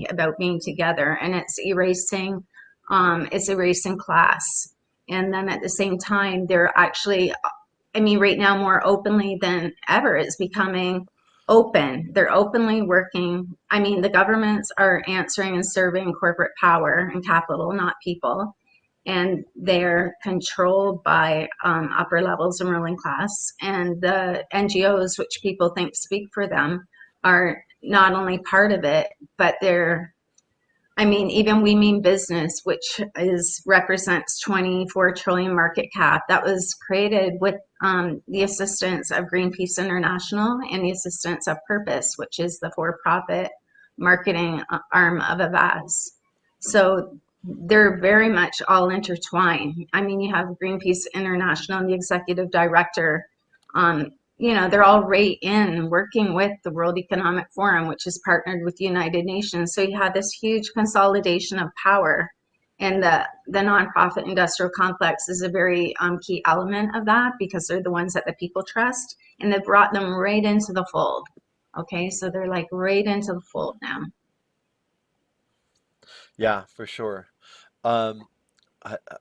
about being together, and it's erasing class. And then at the same time, they're actually, I mean, right now more openly than ever, it's becoming open. They're openly working. I mean, the governments are answering and serving corporate power and capital, not people. And they're controlled by upper levels and ruling class. And the NGOs, which people think speak for them, are not only part of it, but they're, I mean, even We Mean Business, which represents 24 trillion market cap, that was created with the assistance of Greenpeace International and the assistance of Purpose, which is the for-profit marketing arm of Avazz. So they're very much all intertwined. I mean, you have Greenpeace International and the executive director. You know, they're all right in working with the World Economic Forum, which is partnered with the United Nations. So you have this huge consolidation of power. And the nonprofit industrial complex is a very key element of that, because they're the ones that the people trust, and they've brought them right into the fold. Okay, so they're like right into the fold now. Yeah, for sure. Um,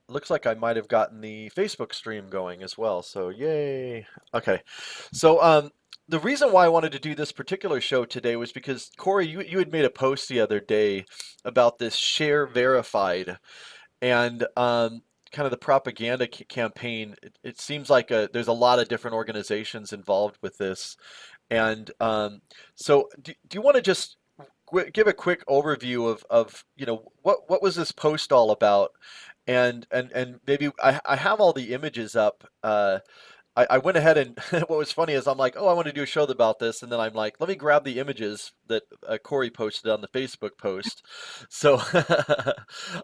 looks like I might have gotten the Facebook stream going as well. So yay. Okay. So the reason why I wanted to do this particular show today was because Corey, you had made a post the other day about this share verified and kind of the propaganda campaign. It seems like there's a lot of different organizations involved with this. And so do you want to just give a quick overview of you know what was this post all about? And maybe I have all the images up. I went ahead and what was funny is I'm like, oh, I want to do a show about this, and then I'm like, let me grab the images that Corey posted on the Facebook post. So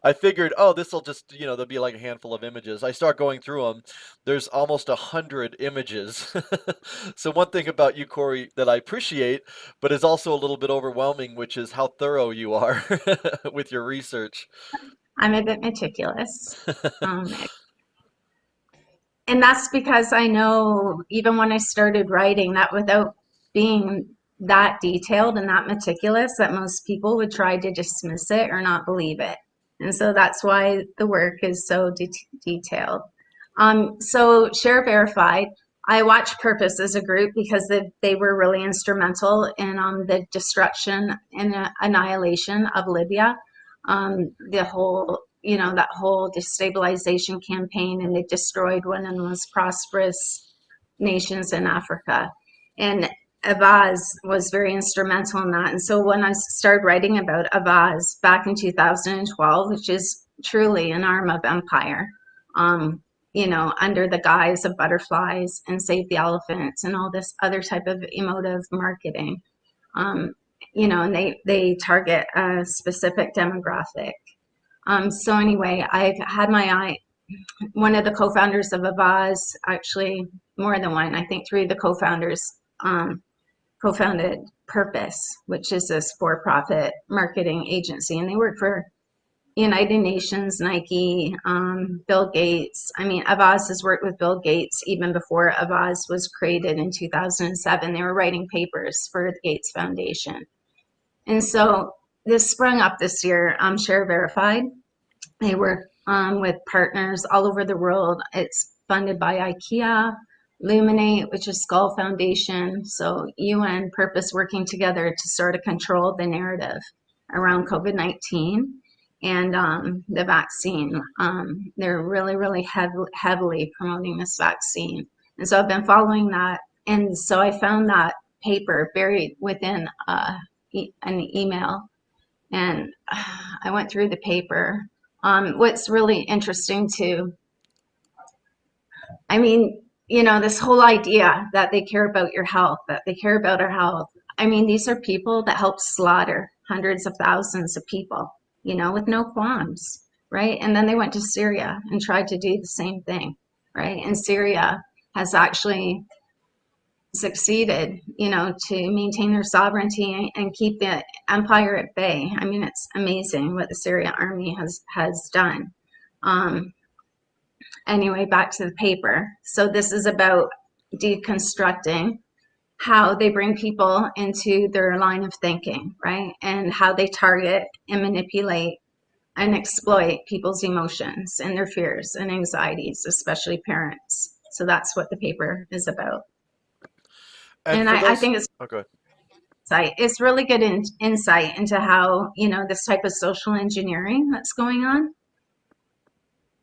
I figured, oh, this will just, you know, there'll be like a handful of images. I start going through them. There's almost 100 images. So one thing about you, Corey, that I appreciate, but is also a little bit overwhelming, which is how thorough you are with your research. I'm a bit meticulous. Um, and that's because I know, even when I started writing, that without being that detailed and that meticulous, that most people would try to dismiss it or not believe it. And so that's why the work is so detailed. So Share Verified, I watched Purpose as a group because they were really instrumental in the destruction and annihilation of Libya. The whole, you know, that whole destabilization campaign, and they destroyed one of the most prosperous nations in Africa. And Avaaz was very instrumental in that. And so when I started writing about Avaaz back in 2012, which is truly an arm of empire, you know, under the guise of butterflies and Save the Elephants and all this other type of emotive marketing, you know, and they target a specific demographic. So anyway, I've had my eye, one of the co-founders of Avaz, actually more than one, I think three of the co-founders co-founded Purpose, which is this for-profit marketing agency, and they work for United Nations, Nike, Bill Gates. I mean, Avaz has worked with Bill Gates even before Avaz was created in 2007. They were writing papers for the Gates Foundation. And so this sprung up this year, Share Verified. They work with partners all over the world. It's funded by IKEA, Luminate, which is Skull Foundation. So UN, Purpose working together to sort of control the narrative around COVID-19 and the vaccine. They're really, really heavily promoting this vaccine. And so I've been following that. And so I found that paper buried within an email, and I went through the paper. What's really interesting too, I mean, you know, this whole idea that they care about your health, that they care about our health. I mean, these are people that help slaughter hundreds of thousands of people, you know, with no qualms, right? And then they went to Syria and tried to do the same thing, right? And Syria has actually succeeded, you know, to maintain their sovereignty and keep the empire at bay. I mean, it's amazing what the Syrian army has done. Anyway, back to the paper. So this is about deconstructing how they bring people into their line of thinking, right? And how they target and manipulate and exploit people's emotions and their fears and anxieties, especially parents. So that's what the paper is about. And And for I those, think it's okay. it's really good insight into how, this type of social engineering that's going on.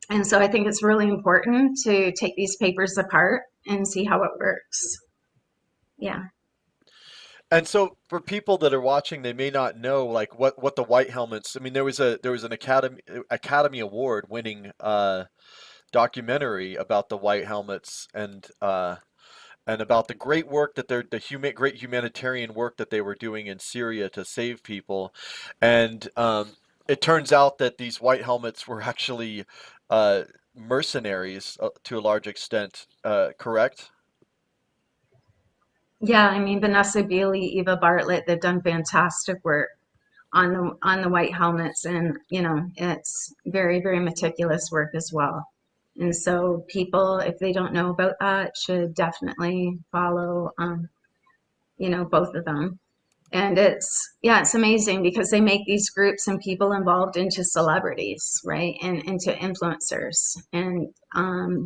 And so I think it's really important to take these papers apart and see how it works. Yeah. And so for people that are watching, they may not know like what the white helmets. I mean, there was an Academy Award winning documentary about the white helmets and about the great work that great humanitarian work that they were doing in Syria to save people. And it turns out that these white helmets were actually uh, mercenaries to a large extent. Correct? Yeah, I mean, Vanessa Beeley, Eva Bartlett, they've done fantastic work on the white helmets, and it's very, very meticulous work as well. And so people, if they don't know about that, should definitely follow both of them. And it's amazing because they make these groups and people involved into celebrities, right? And into influencers. And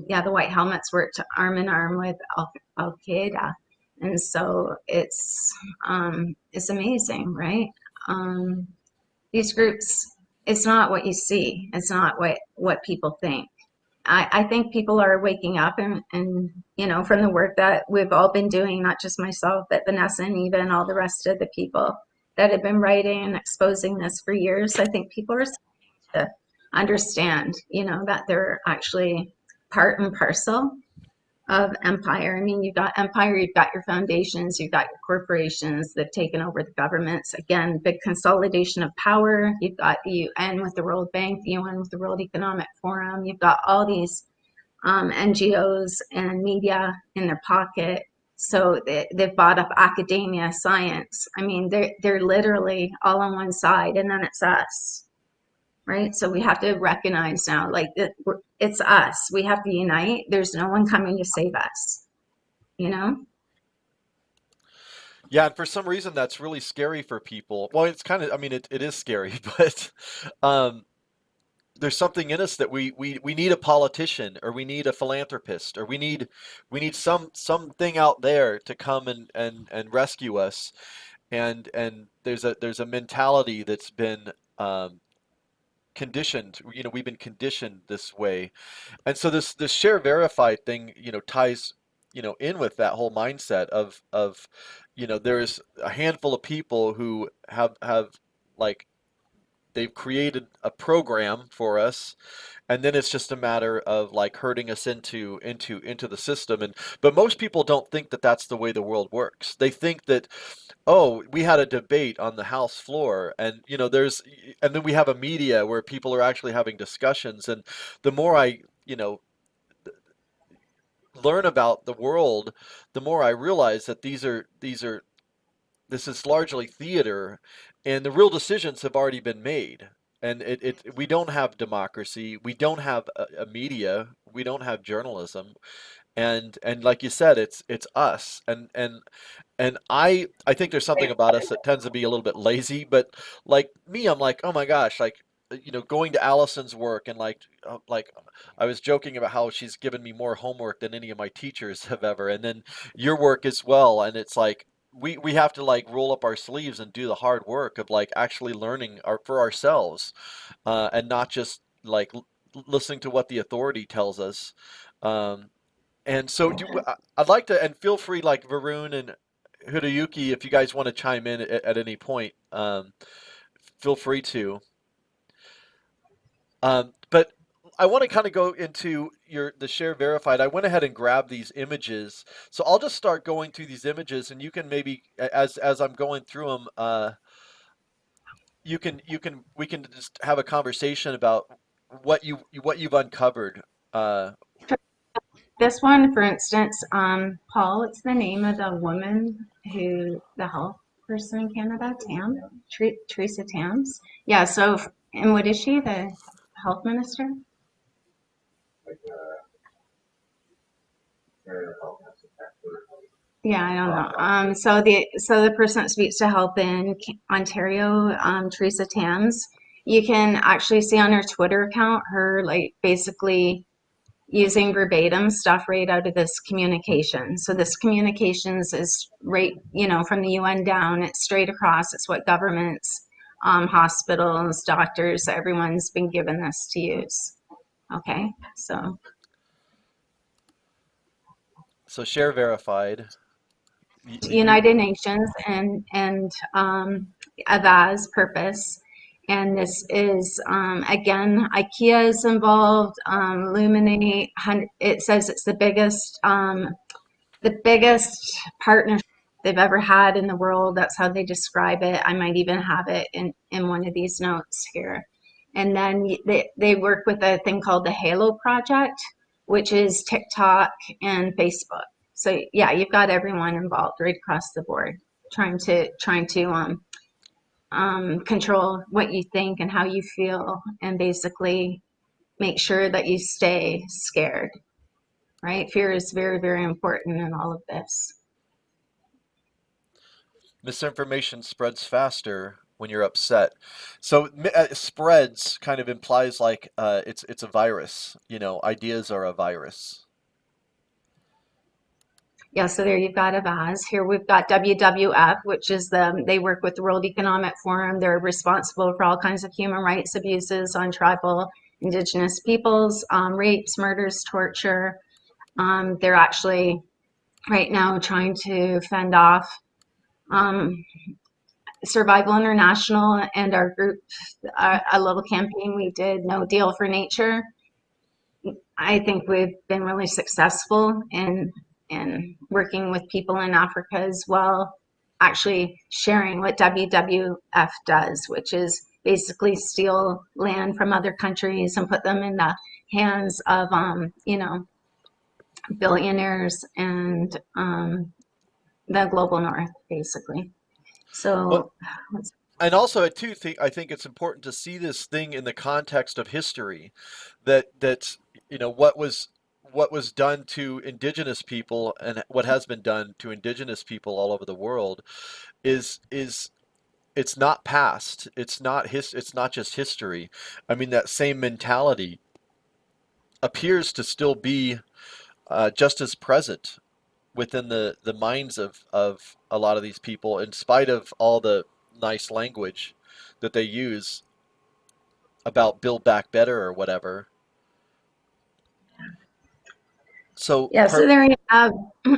yeah, the white helmets worked arm in arm with Al Qaeda. And so it's amazing, right? Um, these groups, it's not what you see. It's not what people think. I think people are waking up, and from the work that we've all been doing, not just myself, but Vanessa and Eva and all the rest of the people that have been writing and exposing this for years. I think people are starting to understand, that they're actually part and parcel of empire. I mean, you've got empire, you've got your foundations, you've got your corporations that have taken over the governments. Again, big consolidation of power. You've got the UN with the World Bank, the UN with the World Economic Forum. You've got all these NGOs and media in their pocket. So they've bought up academia, science. I mean, they're literally all on one side, and then it's us, right? So we have to recognize now, like, it's us. We have to unite. There's no one coming to save us, you know? Yeah, and for some reason that's really scary for people. Well, it's kind of, I mean, it is scary, but um, there's something in us that we need a politician or we need a philanthropist or we need something out there to come and rescue us. And there's a mentality that's been conditioned. We've been conditioned this way. And so this share verified thing, ties, in with that whole mindset of, there's a handful of people who have like they've created a program for us, and then it's just a matter of like herding us into the system. But most people don't think that that's the way the world works. They think that, oh, we had a debate on the House floor, and and then we have a media where people are actually having discussions. And the more I learn about the world, the more I realize that this is largely theater, and the real decisions have already been made. And we don't have democracy, we don't have a media, we don't have journalism, and like you said, it's us. And I think there's something about us that tends to be a little bit lazy. But like me, I'm like, oh my gosh, like going to Allison's work, and like I was joking about how she's given me more homework than any of my teachers have ever, and then your work as well. And it's like we have to like roll up our sleeves and do the hard work of like actually learning for ourselves, and not just like listening to what the authority tells us. Um, and so I'd like to, and feel free, like Varun and Hiroyuki, if you guys want to chime in at any point, feel free to. But I want to kind of go into the share verified. I went ahead and grabbed these images, so I'll just start going through these images, and you can maybe, as I'm going through them, we can just have a conversation about what you've uncovered. Uh, This one, for instance, Paul, it's the name of the woman the health person in Canada, Teresa Tams. Yeah, so, and what is she, the health minister? Yeah, I don't know. So the person that speaks to help in Ontario, Teresa Tams, you can actually see on her Twitter account her like basically using verbatim stuff right out of this communication. So this communications is right, from the UN down. It's straight across. It's what governments, hospitals, doctors, everyone's been given this to use. Okay, so So share verified. You United Nations and Avazz purpose. And this is again, IKEA is involved. Luminate. It says it's the biggest partnership they've ever had in the world. That's how they describe it. I might even have it in one of these notes here. And then they work with a thing called the Halo Project, which is TikTok and Facebook. So yeah, you've got everyone involved right across the board, trying to control what you think and how you feel, and basically make sure that you stay scared. Right? Fear is very, very important in all of this. Misinformation spreads faster when you're upset. So spreads kind of implies like it's a virus. Ideas are a virus. Yeah, so there you've got Avaz. Here we've got WWF, which is they work with the World Economic Forum. They're responsible for all kinds of human rights abuses on tribal, indigenous peoples, rapes, murders, torture. They're actually right now trying to fend off um, Survival International and our group, a little campaign we did, No Deal for Nature. I think we've been really successful in working with people in Africa as well, actually sharing what WWF does, which is basically steal land from other countries and put them in the hands of billionaires and the global north, basically. Well, So and also I too think it's important to see this thing in the context of history, that what was done to indigenous people and what has been done to indigenous people all over the world is it's not past. It's not just history. I mean, that same mentality appears to still be just as present within the minds of a lot of these people, in spite of all the nice language that they use about build back better or whatever. So yeah, so per there you have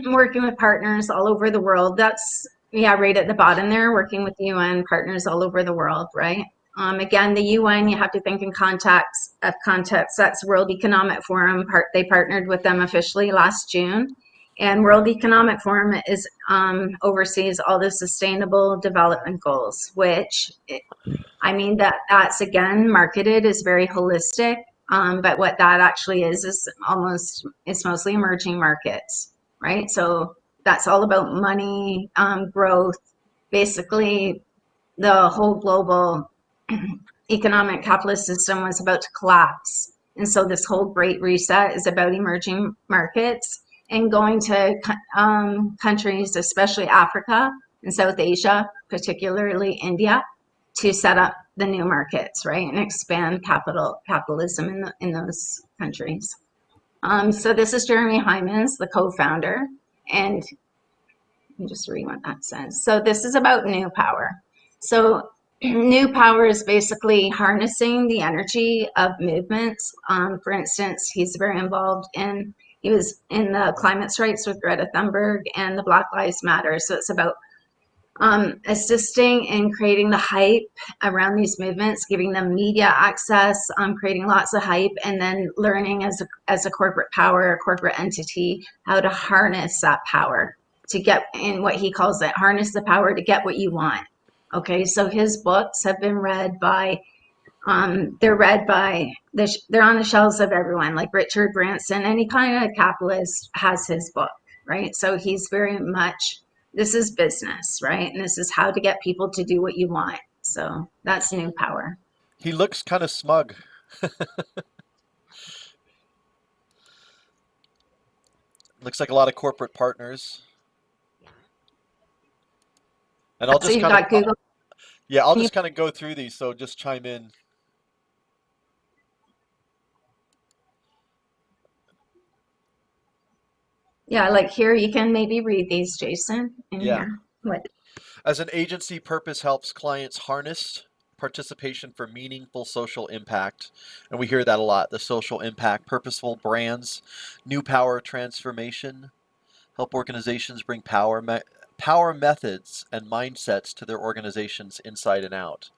working with partners all over the world. That's, yeah, right at the bottom there, working with the UN partners all over the world, right? Again, the UN, you have to think in context. That's World Economic Forum. They partnered with them officially last June. And World Economic Forum oversees all the sustainable development goals, which I mean that's again marketed as very holistic, but what that actually is almost it's mostly emerging markets, right? So that's all about money, growth. Basically, the whole global economic capitalist system was about to collapse, and so this whole Great Reset is about emerging markets and going to countries, especially Africa and South Asia, particularly India, to set up the new markets, right, and expand capitalism in those countries. So this is Jeremy Hyman's, the co-founder, and let me just read what that says. So this is about new power. So new power is basically harnessing the energy of movements. For instance, he was in the climate strikes with Greta Thunberg and the Black Lives Matter. So it's about assisting in creating the hype around these movements, giving them media access, creating lots of hype, and then learning as a corporate power, a corporate entity, how to harness that power to get in what he calls it, harness the power to get what you want. Okay, so his books have been read by they're on the shelves of everyone, like Richard Branson. Any kind of capitalist has his book, right? So he's very much, this is business, right? And this is how to get people to do what you want. So that's new power. he looks kind of smug. Looks like a lot of corporate partners. And I'll So just you've kind of, got Google. yeah, I'll Can you, just kind of go through these. So just chime in. yeah, like here, you can maybe read these, Jason, in Yeah. here. What? As an agency, purpose helps clients harness participation for meaningful social impact. And we hear that a lot, the social impact, purposeful brands, new power transformation, help organizations bring power methods and mindsets to their organizations inside and out.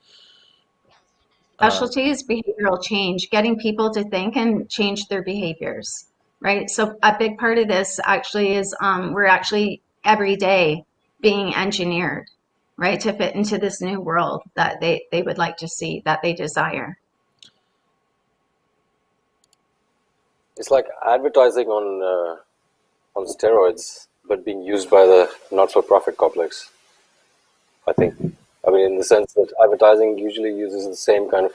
Um, Specialty is behavioral change, getting people to think and change their behaviors, right? So a big part of this actually is we're actually every day being engineered, right, to fit into this new world that they would like to see, that they desire. It's like advertising on steroids, but being used by the not-for-profit complex. I think. I mean, in the sense that advertising usually uses the same kind of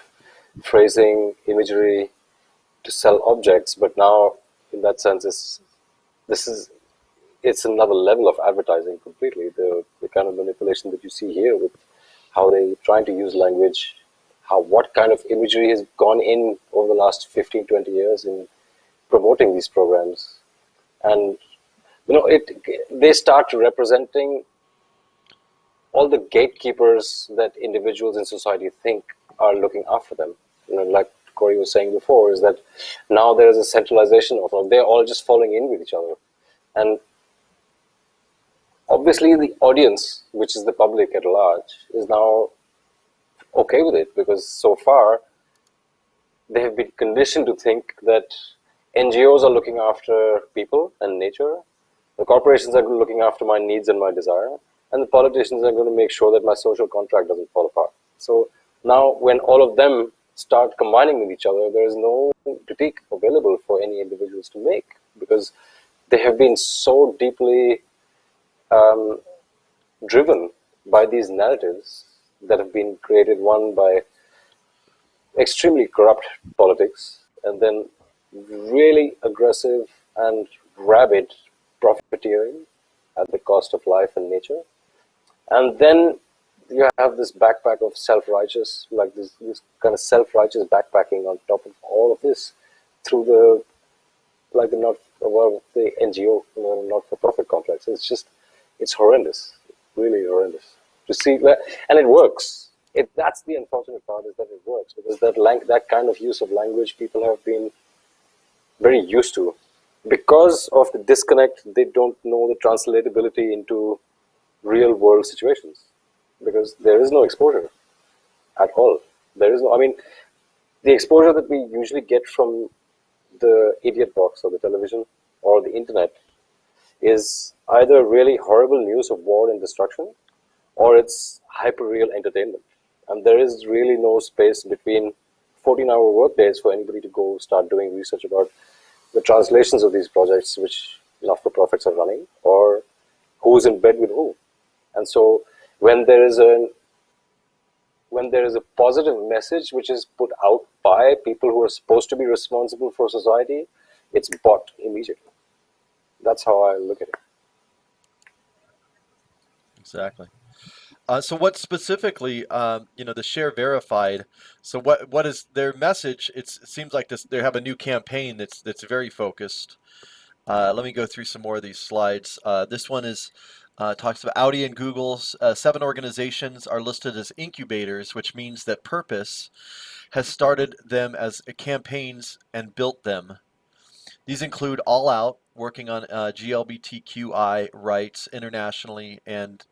phrasing, imagery to sell objects, but now, in that sense, this is it's another level of advertising completely. The kind of manipulation that you see here with how they trying to use language, how what kind of imagery has gone in over the last 15, 20 years in promoting these programs, and they start representing all the gatekeepers that individuals in society think are looking after them. Like Cory was saying before, is that now there is a centralization of them. They're all just falling in with each other, and obviously the audience, which is the public at large, is now okay with it, because so far they have been conditioned to think that NGOs are looking after people and nature, the corporations are looking after my needs and my desire, and the politicians are going to make sure that my social contract doesn't fall apart. So now, when all of them start combining with each other, there is no critique available for any individuals to make, because they have been so deeply um, driven by these narratives that have been created, one by extremely corrupt politics, and then really aggressive and rabid profiteering at the cost of life and nature. And then you have this backpack of self-righteous, like this kind of self-righteous backpacking on top of all of this through the like the not well, the NGO, not-for-profit complex. It's horrendous, really horrendous to see that, and it works. That's the unfortunate part, is that it works, because that kind of use of language people have been very used to. Because of the disconnect, they don't know the translatability into real world situations, because there is no exposure at all. There is no, I mean, the exposure that we usually get from the idiot box or the television or the internet is either really horrible news of war and destruction, or it's hyper-real entertainment. And there is really no space between 14-hour workdays for anybody to go start doing research about the translations of these projects which not-for-profits are running, or who's in bed with who. And so when there is a positive message which is put out by people who are supposed to be responsible for society, it's bought immediately. That's how I look at it. exactly. So what specifically, the share verified. So what is their message? It seems like they have a new campaign that's very focused. Let me go through some more of these slides. This one is talks about Audi and Google's 7 organizations are listed as incubators, which means that purpose has started them as campaigns and built them. These include All Out, working on GLBTQI rights internationally, and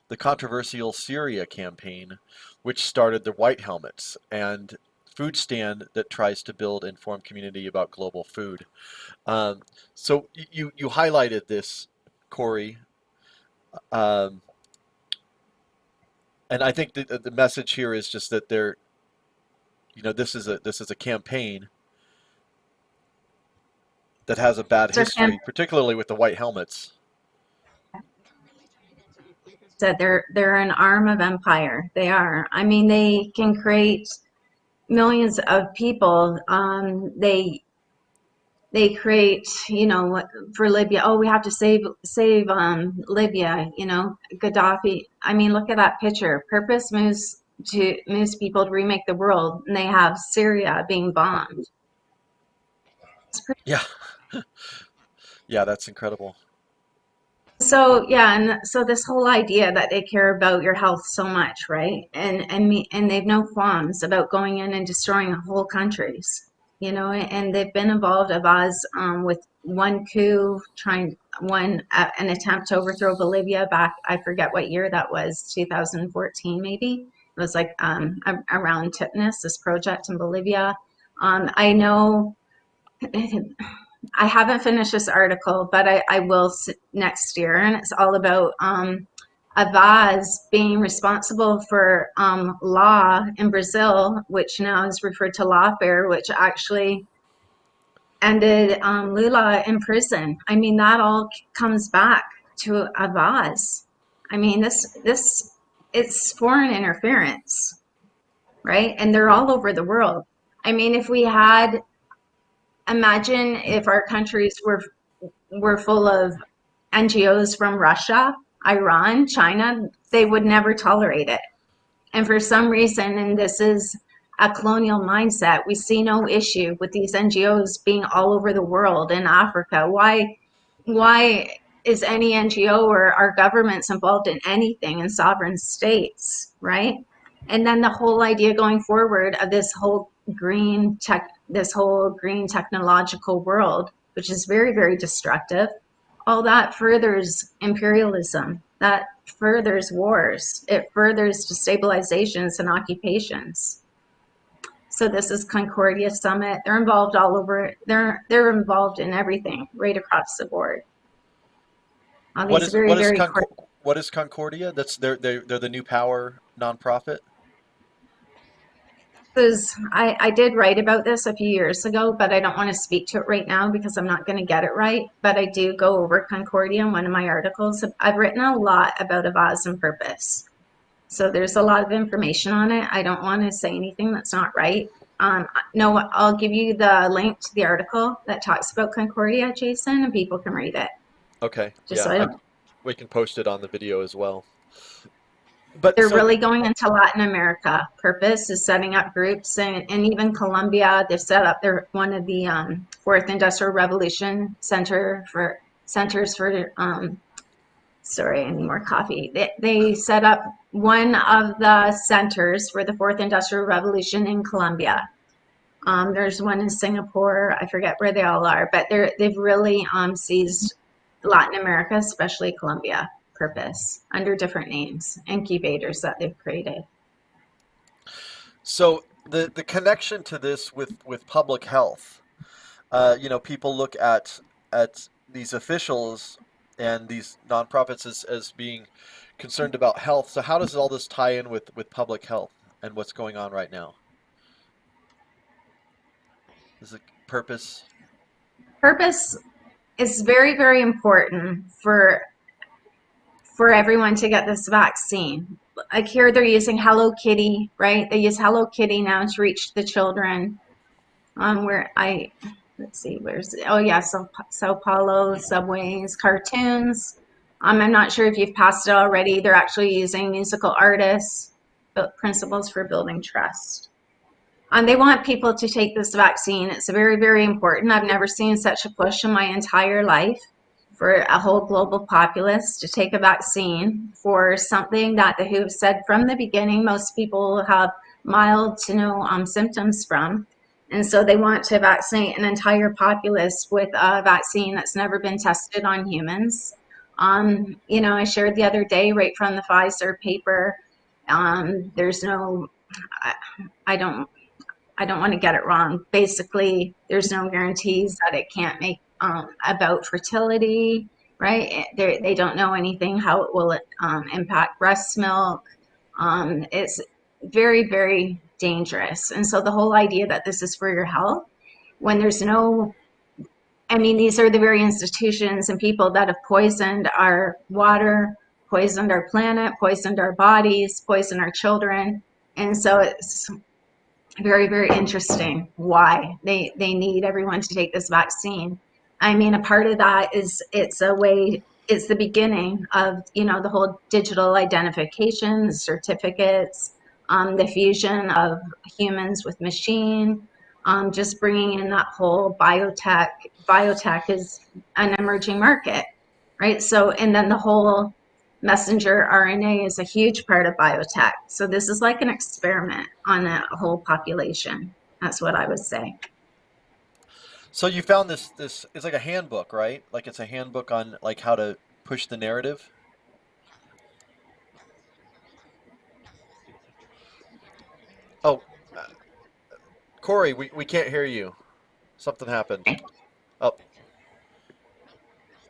the controversial Syria campaign, which started the White Helmets, and Food Stand that tries to build informed community about global food. Um, so you highlighted this, Cory, um, and I think the message here is just that this is a campaign that has a bad So history, particularly with the White Helmets. said they're an arm of empire. They are. I mean, they can create millions of people. They they create, for Libya. Oh, we have to save Libya. Gaddafi. I mean, look at that picture. Purpose moves people to remake the world, and they have Syria being bombed. Yeah. Yeah, that's incredible. So yeah, and so this whole idea that they care about your health so much, right? And they've no qualms about going in and destroying whole countries, and they've been involved, Avaz, with one coup, an attempt to overthrow Bolivia back, I forget what year that was, 2014 maybe. It was like around Tipnis, this project in Bolivia. I know. I haven't finished this article, but I will next year, and it's all about Avaz being responsible for law in Brazil, which now is referred to lawfare, which actually ended Lula in prison. I mean, that all comes back to Avaz. I mean, it's foreign interference, right? And they're all over the world. I mean, imagine if our countries were full of NGOs from Russia, Iran, China, they would never tolerate it. And for some reason, and this is a colonial mindset, we see no issue with these NGOs being all over the world in Africa. Why is any NGO or our governments involved in anything in sovereign states, right? And then the whole idea going forward of this whole green technological world, which is very, very destructive, all that furthers imperialism, that furthers wars, it furthers destabilizations and occupations. So this is Concordia Summit. They're involved all over. They're involved in everything right across the board. All What these is very, what is very what is Concordia? That's they're the New Power nonprofit. I did write about this a few years ago, but I don't want to speak to it right now because I'm not going to get it right. But I do go over Concordia in one of my articles. I've written a lot about Avaz and purpose. So there's a lot of information on it. I don't want to say anything that's not right. No, I'll give you the link to the article that talks about Concordia, Jason, and people can read it. Okay, Just so yeah, I don't. we can post it on the video as well. But They're so really going into Latin America. Purpose is setting up groups, and even Colombia. They've set up one of the Fourth Industrial Revolution centers for. Sorry, I need more coffee. They set up one of the centers for the Fourth Industrial Revolution in Colombia. There's one in Singapore. I forget where they all are, but they've really seized Latin America, especially Colombia. Purpose under different names, incubators that they've created. so the connection to this with public health, people look at these officials and these nonprofits as being concerned about health. So how does all this tie in with public health and what's going on right now? Is it purpose? Purpose is very, very important for everyone to get this vaccine. Like here, they're using Hello Kitty, right? They use Hello Kitty now to reach the children. Let's see, oh yeah, Sao Paulo, subways, cartoons. I'm not sure if you've passed it already. They're actually using musical artists, principles for building trust. They want people to take this vaccine. It's very, very important. I've never seen such a push in my entire life for a whole global populace to take a vaccine for something that the WHO have said from the beginning most people have mild to no symptoms from. And so they want to vaccinate an entire populace with a vaccine that's never been tested on humans. I shared the other day right from the Pfizer paper. There's no, I don't want to get it wrong. Basically, there's no guarantees that it can't make about fertility, right? They don't know anything how it will impact breast milk. It's very, very dangerous. And so the whole idea that this is for your health, when there's these are the very institutions and people that have poisoned our water, poisoned our planet, poisoned our bodies, poisoned our children. And so very, very interesting why they need everyone to take this vaccine. I mean, a part of that is it's a way, it's the beginning of, the whole digital identification, certificates, the fusion of humans with machine, just bringing in that whole biotech. Biotech is an emerging market, right? So, and then the whole messenger RNA is a huge part of biotech. So this is like an experiment on a whole population. That's what I would say. So you found this it's like a handbook, right? Like it's a handbook on like how to push the narrative. Oh, uh, Cory, we can't hear you. Something happened. Oh,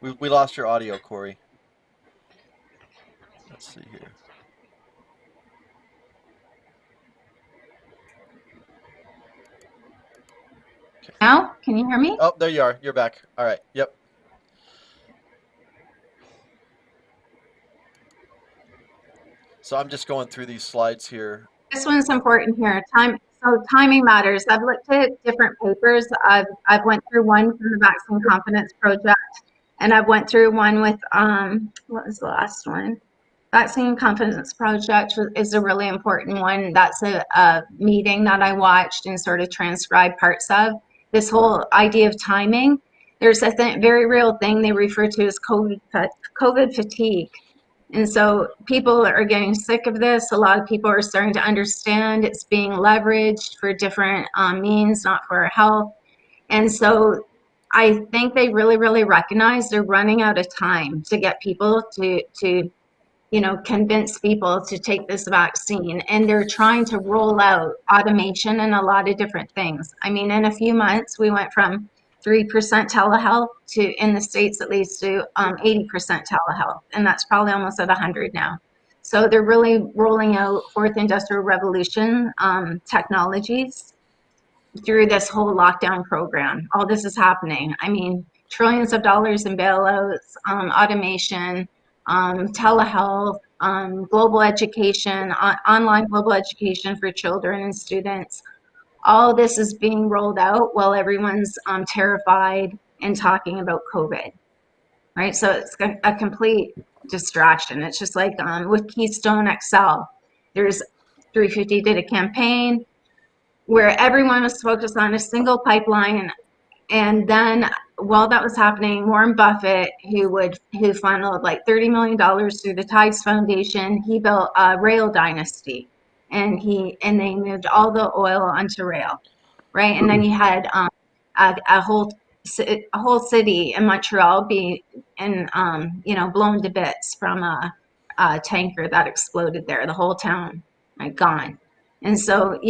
we lost your audio, Cory. Let's see here. Okay. Now, can you hear me? Oh, there you are. You're back. All right. Yep. So I'm just going through these slides here. This one's important here. So timing matters. I've looked at different papers. I've went through one from the Vaccine Confidence Project, and I've went through one with what was the last one? Vaccine Confidence Project is a really important one. That's a meeting that I watched and sort of transcribed parts of. This whole idea of timing. There's a very real thing they refer to as COVID fatigue. And so people are getting sick of this. A lot of people are starting to understand it's being leveraged for different means, not for our health. And so I think they really, really recognize they're running out of time to get people to convince people to take this vaccine. And they're trying to roll out automation and a lot of different things. I mean, in a few months, we went from 3% telehealth to, in the States at least, to 80% telehealth. And that's probably almost at 100 now. So they're really rolling out fourth industrial revolution technologies through this whole lockdown program. All this is happening. I mean, trillions of dollars in bailouts, automation, telehealth, global education, online global education for children and students. All this is being rolled out while everyone's terrified and talking about COVID, right? So it's a complete distraction. It's just like with Keystone XL, there's 350 did a campaign where everyone was focused on a single pipeline. And then while that was happening, Warren Buffett, who funneled like $30 million through the Tides Foundation, he built a rail dynasty, and they moved all the oil onto rail, right? And then you had a whole city in Montreal be blown to bits from a tanker that exploded there. The whole town gone. And so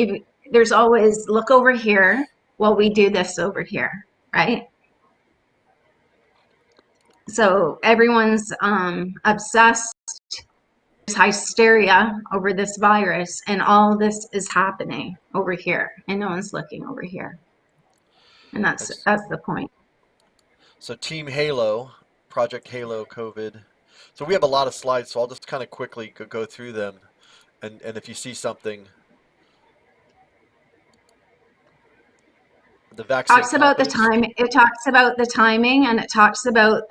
there's always look over here while we do this over here, right? So everyone's obsessed. There's hysteria over this virus, and all this is happening over here, and no one's looking over here. And that's the point. So Team Halo, Project Halo COVID. So we have a lot of slides, so I'll just kind of quickly go through them. And if you see something, the vaccine talks about the time. It talks about the timing, and it talks about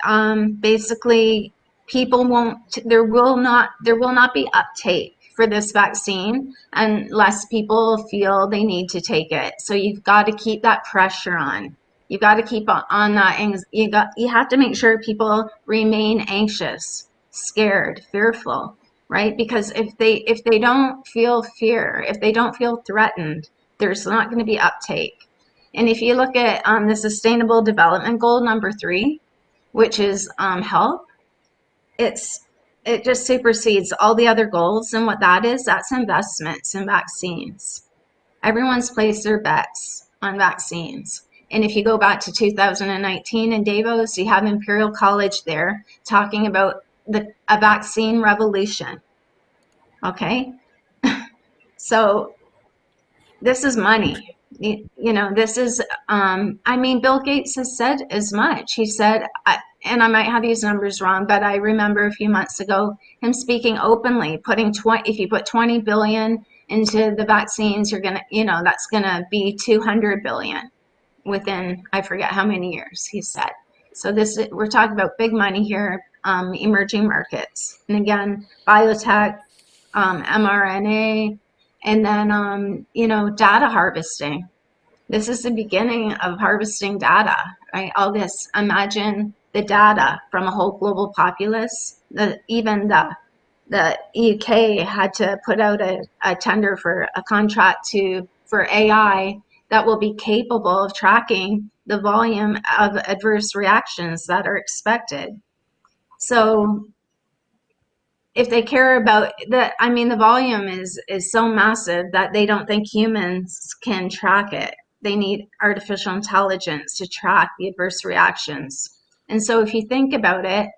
basically people won't. There will not be uptake for this vaccine unless people feel they need to take it. So you've got to keep that pressure on. You've got to keep on that. You have to make sure people remain anxious, scared, fearful, right? Because if they don't feel fear, if they don't feel threatened, there's not going to be uptake. And if you look at the Sustainable Development Goal number 3, which is health, it just supersedes all the other goals. And what that is, that's investments in vaccines. Everyone's placed their bets on vaccines. And if you go back to 2019 in Davos, you have Imperial College there talking about a vaccine revolution. Okay? So this is money. This is, Bill Gates has said as much. He said, and I might have these numbers wrong, but I remember a few months ago him speaking openly, if you put 20 billion into the vaccines, you're going to, that's going to be 200 billion within, I forget how many years he said. So we're talking about big money here, emerging markets. And again, biotech, mRNA, and then, data harvesting. This is the beginning of harvesting data, right? All this, imagine the data from a whole global populace. Even the UK had to put out a tender for a contract for AI that will be capable of tracking the volume of adverse reactions that are expected. So if they care about the volume is so massive that they don't think humans can track it. They need artificial intelligence to track the adverse reactions. And so if you think about it,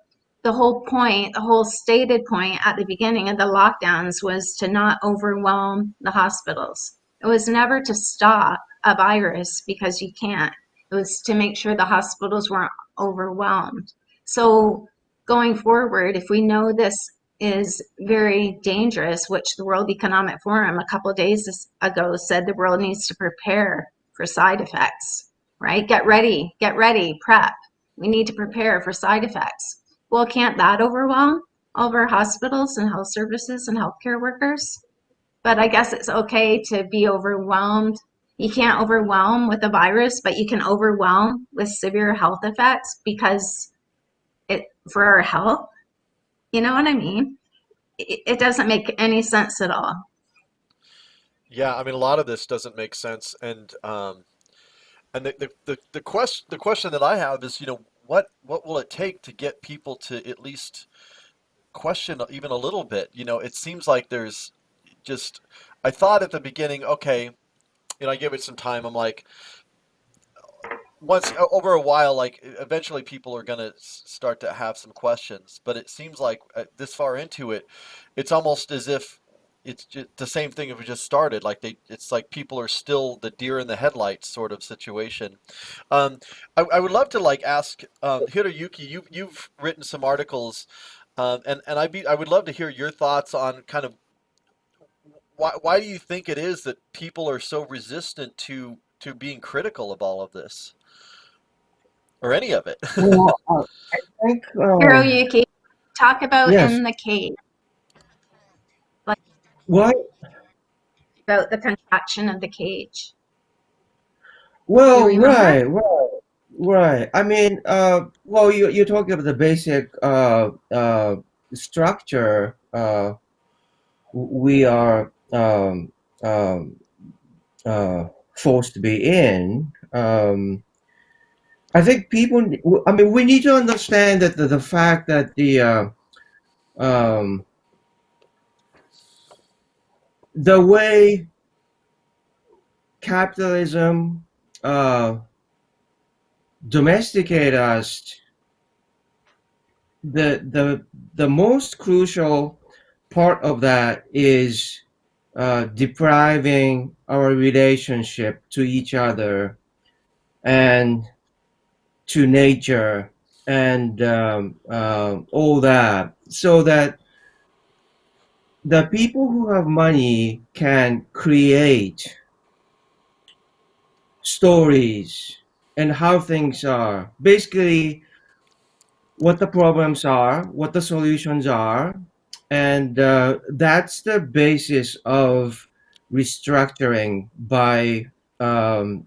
the whole stated point at the beginning of the lockdowns was to not overwhelm the hospitals. It was never to stop a virus, because you can't. It was to make sure the hospitals weren't overwhelmed. So going forward, if we know this is very dangerous, which the World Economic Forum a couple of days ago said the world needs to prepare for side effects, right? Get ready, prep. We need to prepare for side effects. Well, can't that overwhelm all of our hospitals and health services and healthcare workers? But I guess it's okay to be overwhelmed. You can't overwhelm with a virus, but you can overwhelm with severe health effects because for our health. You know what I mean? It doesn't make any sense at all. Yeah, I mean, a lot of this doesn't make sense, and the question that I have is, what will it take to get people to at least question even a little bit? It seems like there's just, I thought at the beginning, okay, I give it some time. I'm like, once over a while, like eventually people are going to start to have some questions, but it seems like this far into it, it's almost as if it's just the same thing if we just started. Like it's like people are still the deer in the headlights sort of situation. Um, I would love to like ask Hiroyuki. You've written some articles, and I would love to hear your thoughts on kind of why do you think it is that people are so resistant to being critical of all of this or any of it? Well, I think, Hiroyuki, talk about yes. in the cage, like What? about the contraction of the cage. Do you Well, remember? right. I mean, well, you're talking about the basic structure we are um, uh, forced to be in. I think people. I mean, we need to understand that the fact that um, the way capitalism domesticate us, the most crucial part of that is depriving our relationship to each other and to nature and all that, so that the people who have money can create stories and how things are. Basically, what the problems are, what the solutions are, and that's the basis of restructuring by um,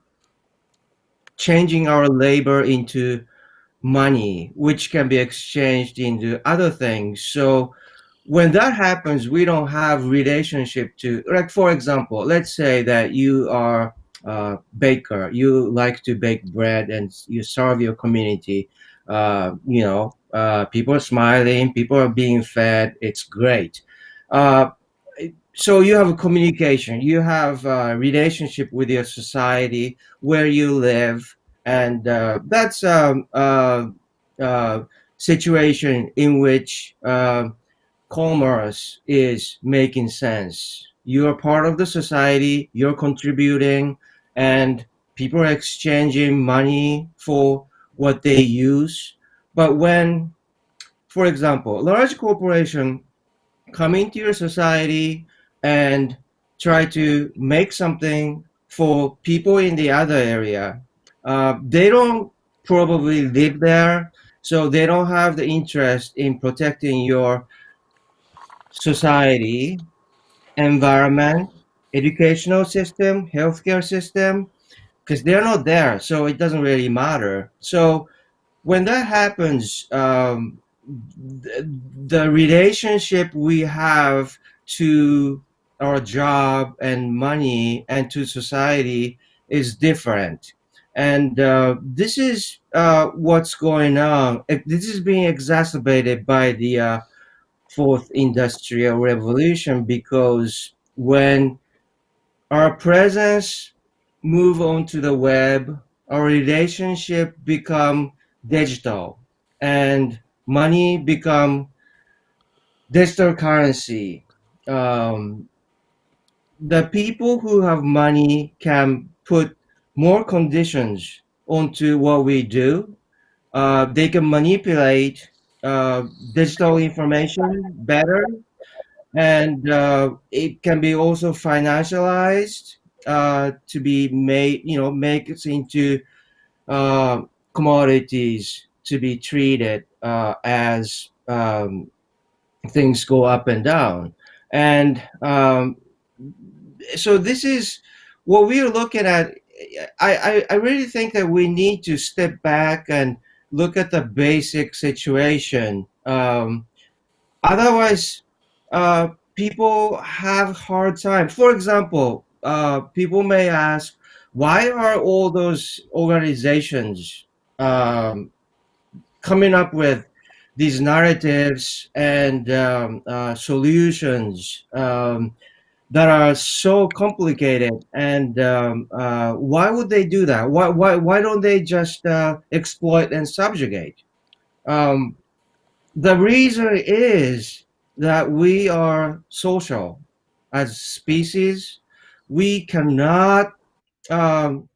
changing our labor into money, which can be exchanged into other things. So when that happens, we don't have relationship to, like, for example, let's say that you are a baker, you like to bake bread and you serve your community. People are smiling, people are being fed, it's great. uh, so you have a communication, you have a relationship with your society where you live, and that's situation in which commerce is making sense. You're part of the society, you're contributing, and people are exchanging money for what they use. But when, for example, a large corporation come into your society and try to make something for people in the other area. They don't probably live there, so they don't have the interest in protecting your society, environment, educational system, healthcare system, because they're not there, so it doesn't really matter. So when that happens, the relationship we have to our job and money and to society is different. And this is what's going on. This is being exacerbated by the fourth industrial revolution, because when our presence move onto the web, our relationship become digital, and money become digital currency. Um, the people who have money can put more conditions onto what we do. They can manipulate uh, digital information better, and it can be also financialized to be made, make it into uh, commodities to be treated as things go up and down. And so this is what we're looking at. I really think that we need to step back and look at the basic situation. Otherwise, people have hard time. For example, people may ask, why are all those organizations coming up with these narratives and solutions that are so complicated? And why would they do that? Why don't they just exploit and subjugate? Um, the reason is that we are social as species. We cannot um,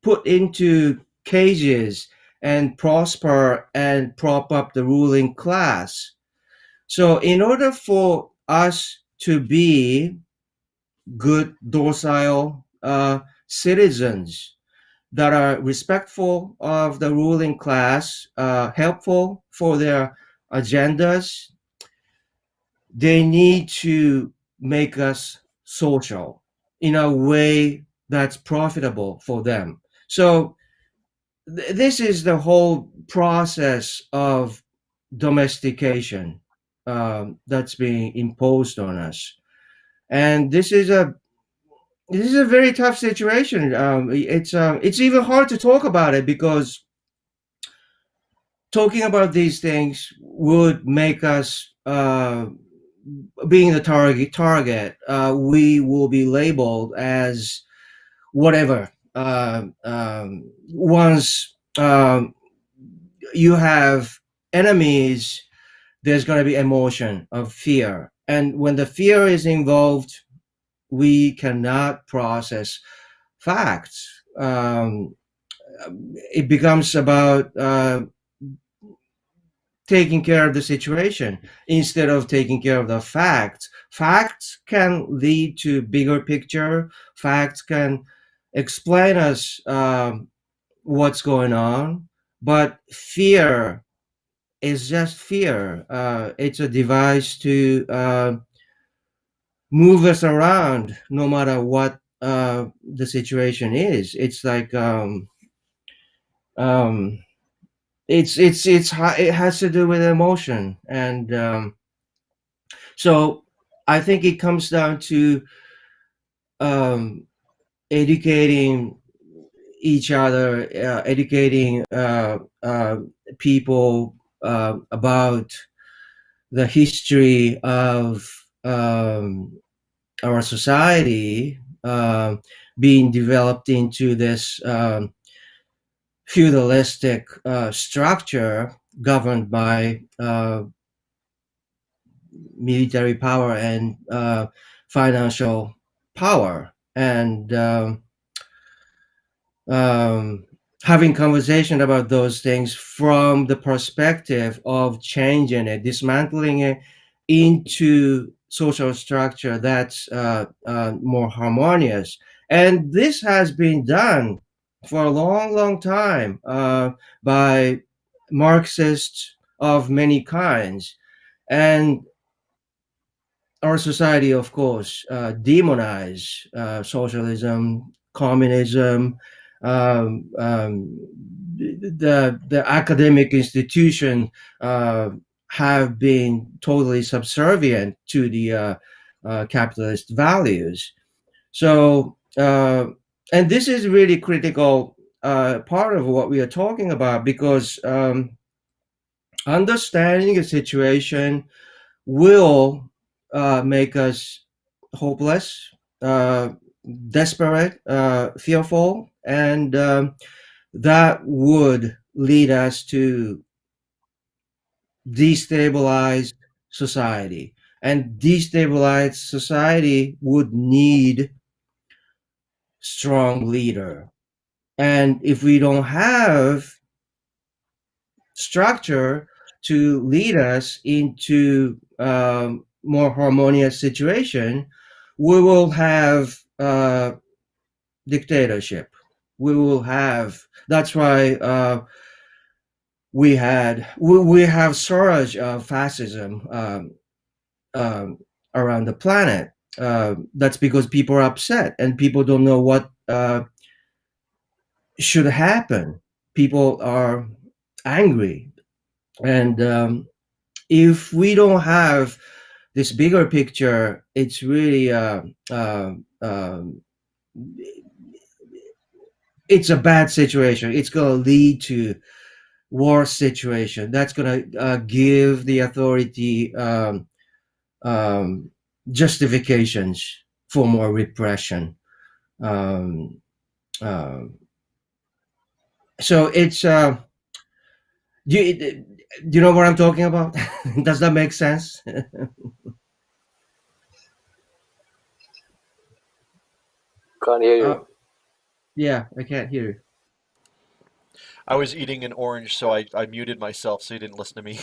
put into cages and prosper and prop up the ruling class. So, in order for us to be good, docile citizens that are respectful of the ruling class, helpful for their agendas, they need to make us social in a way that's profitable for them. So this is the whole process of domestication that's being imposed on us, and this is a very tough situation. It's even hard to talk about it, because talking about these things would make us being the target. We will be labeled as whatever. Once you have enemies, there's going to be emotion of fear, and when the fear is involved, we cannot process facts. It becomes about taking care of the situation instead of taking care of the facts. Facts can lead to bigger picture. Facts can explain us what's going on, but fear is just fear. It's a device to move us around no matter what the situation is. It's like um, it has to do with emotion, and so I think it comes down to um, educating each other, educating people about the history of our society being developed into this feudalistic structure governed by military power and financial power, and having conversation about those things from the perspective of changing it, dismantling it into social structure that's more harmonious. And this has been done for a long, long time by Marxists of many kinds. And our society, of course, demonize socialism, communism, the academic institution have been totally subservient to the capitalist values. So, and this is really critical part of what we are talking about, because understanding the situation will make us hopeless, uh, desperate, fearful, and that would lead us to destabilize society. And destabilized society would need strong leader. And if we don't have structure to lead us into more harmonious situation, we will have dictatorship. We will have. That's why we have surge of fascism around the planet. That's because people are upset and people don't know what should happen. People are angry, and if we don't have this bigger picture, it's really it's a bad situation. It's going to lead to war situation. That's going to give the authority um, justifications for more repression. Um, uh, so it's do you know what I'm talking about? Does that make sense? Can't hear uh, you. yeah, I can't hear you. I was eating an orange, so I muted myself so you didn't listen to me.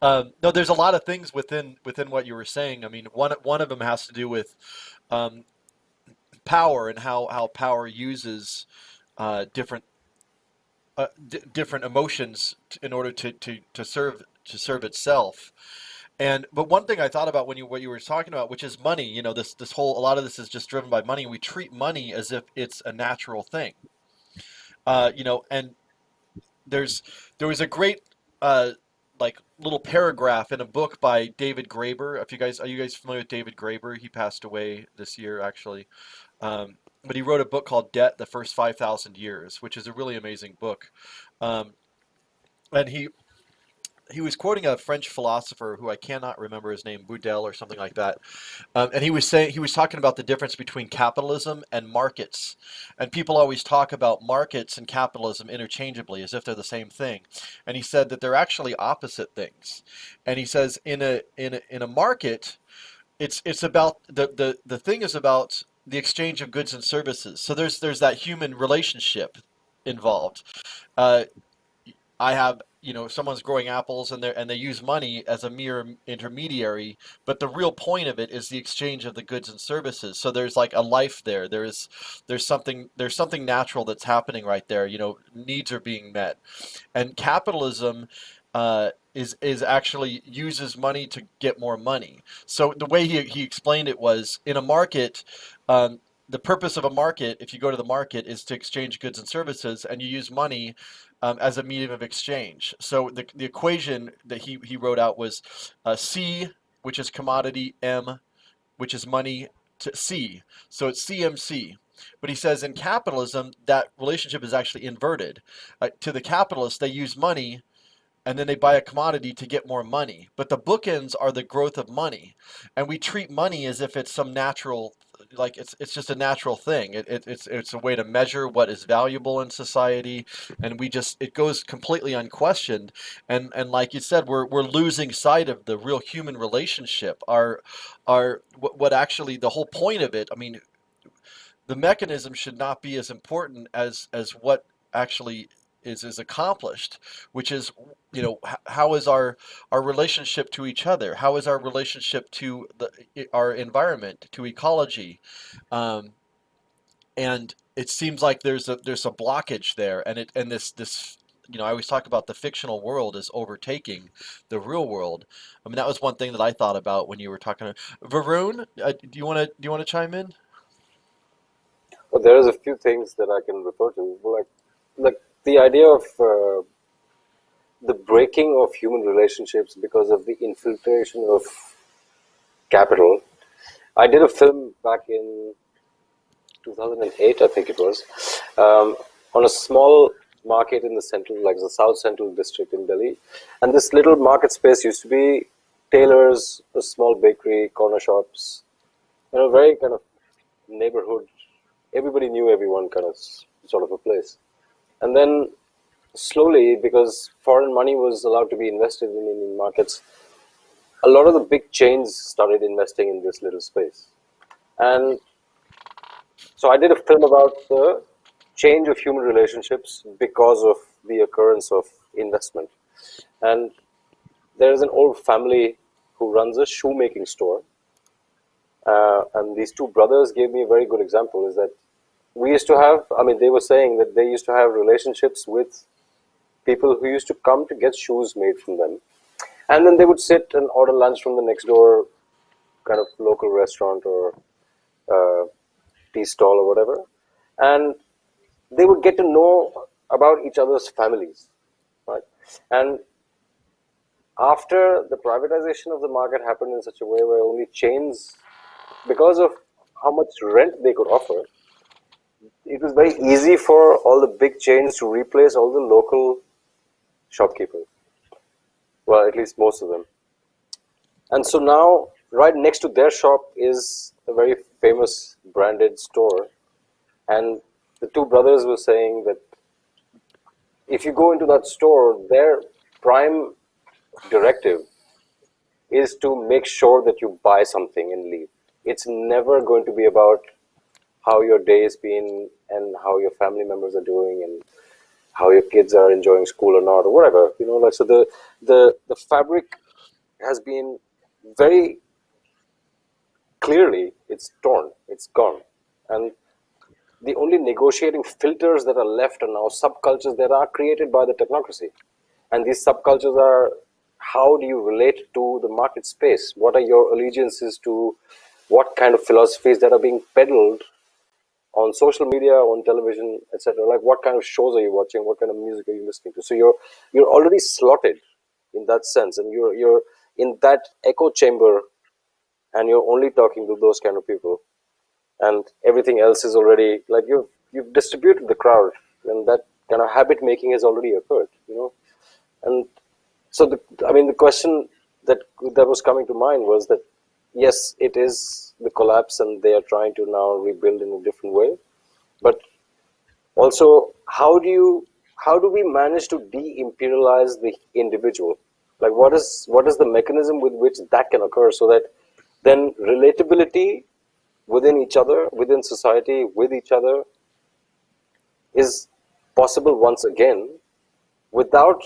No, there's a lot of things within what you were saying. I mean, one of them has to do with um, power and how power uses different different emotions in order to serve itself. And but one thing I thought about when you what you were talking about, which is money. You know, this whole a lot of this is just driven by money. We treat money as if it's a natural thing. And there's there was a great uh, like little paragraph in a book by David Graeber. If you guys are you guys familiar with David Graeber? He passed away this year actually. But he wrote a book called Debt: The First 5,000 Years, which is a really amazing book. Um, and he was quoting a French philosopher who I cannot remember his name, Boudel or something like that. And he was talking about the difference between capitalism and markets. And people always talk about markets and capitalism interchangeably as if they're the same thing. And he said that they're actually opposite things. And he says in a market, it's about the thing is about the exchange of goods and services. So there's that human relationship involved. Uh, I have, if someone's growing apples and they use money as a mere intermediary, but the real point of it is the exchange of the goods and services. So there's like a life there. There's something natural that's happening right there. Needs are being met, and capitalism is actually uses money to get more money. So the way he explained it was in a market. The purpose of a market, if you go to the market, is to exchange goods and services, and you use money as a medium of exchange. So the equation that he wrote out was C, which is commodity, M, which is money, to C. So it's CMC. But he says in capitalism, that relationship is actually inverted. To the capitalists, they use money and then they buy a commodity to get more money. But the bookends are the growth of money, and we treat money as if it's some natural, like it's just a natural thing. It's a way to measure what is valuable in society, and it goes completely unquestioned. And like you said, we're losing sight of the real human relationship. What actually the whole point of it. I mean, the mechanism should not be as important as what actually is accomplished, which is, how is our relationship to each other? How is our relationship to our environment, to ecology? Um, and it seems like there's a blockage there, and this I always talk about the fictional world is overtaking the real world. I mean, that was one thing that I thought about when you were talking. Varun, do you want to chime in? But there is a few things that I can refer to, like the idea of the breaking of human relationships because of the infiltration of capital. I did a film back in 2008, I think it was, on a small market in the central, like the South Central district in Delhi. And this little market space used to be tailors, a small bakery, corner shops, very kind of neighborhood, everybody knew everyone kind of sort of a place. And then slowly, because foreign money was allowed to be invested in Indian markets, a lot of the big chains started investing in this little space. And so I did a film about the change of human relationships because of the occurrence of investment. And there is an old family who runs a shoemaking store. And these two brothers gave me a very good example, is that we used to have, they were saying that they used to have relationships with people who used to come to get shoes made from them. And then they would sit and order lunch from the next door kind of local restaurant or tea stall or whatever. And they would get to know about each other's families, right? And after the privatization of the market happened in such a way where only chains, because of how much rent they could offer, it was very easy for all the big chains to replace all the local shopkeepers. Well, at least most of them. And so now, right next to their shop is a very famous branded store. And the two brothers were saying that if you go into that store, their prime directive is to make sure that you buy something and leave. It's never going to be about how your day has been and how your family members are doing and how your kids are enjoying school or not or whatever. So the fabric has been very clearly, it's torn, it's gone. And the only negotiating filters that are left are now subcultures that are created by the technocracy. And these subcultures are, how do you relate to the market space? What are your allegiances to what kind of philosophies that are being peddled on social media, on television, etc.? Like, what kind of shows are you watching? What kind of music are you listening to? So you're already slotted in that sense, and you're in that echo chamber, and you're only talking to those kind of people, and everything else is already like you've distributed the crowd, and that kind of habit making has already occurred. And so the question that was coming to mind was that yes, it is the collapse, and they are trying to now rebuild in a different way, but also how do we manage to de-imperialize the individual? Like, what is the mechanism with which that can occur, so that then relatability within each other, within society, with each other is possible once again, without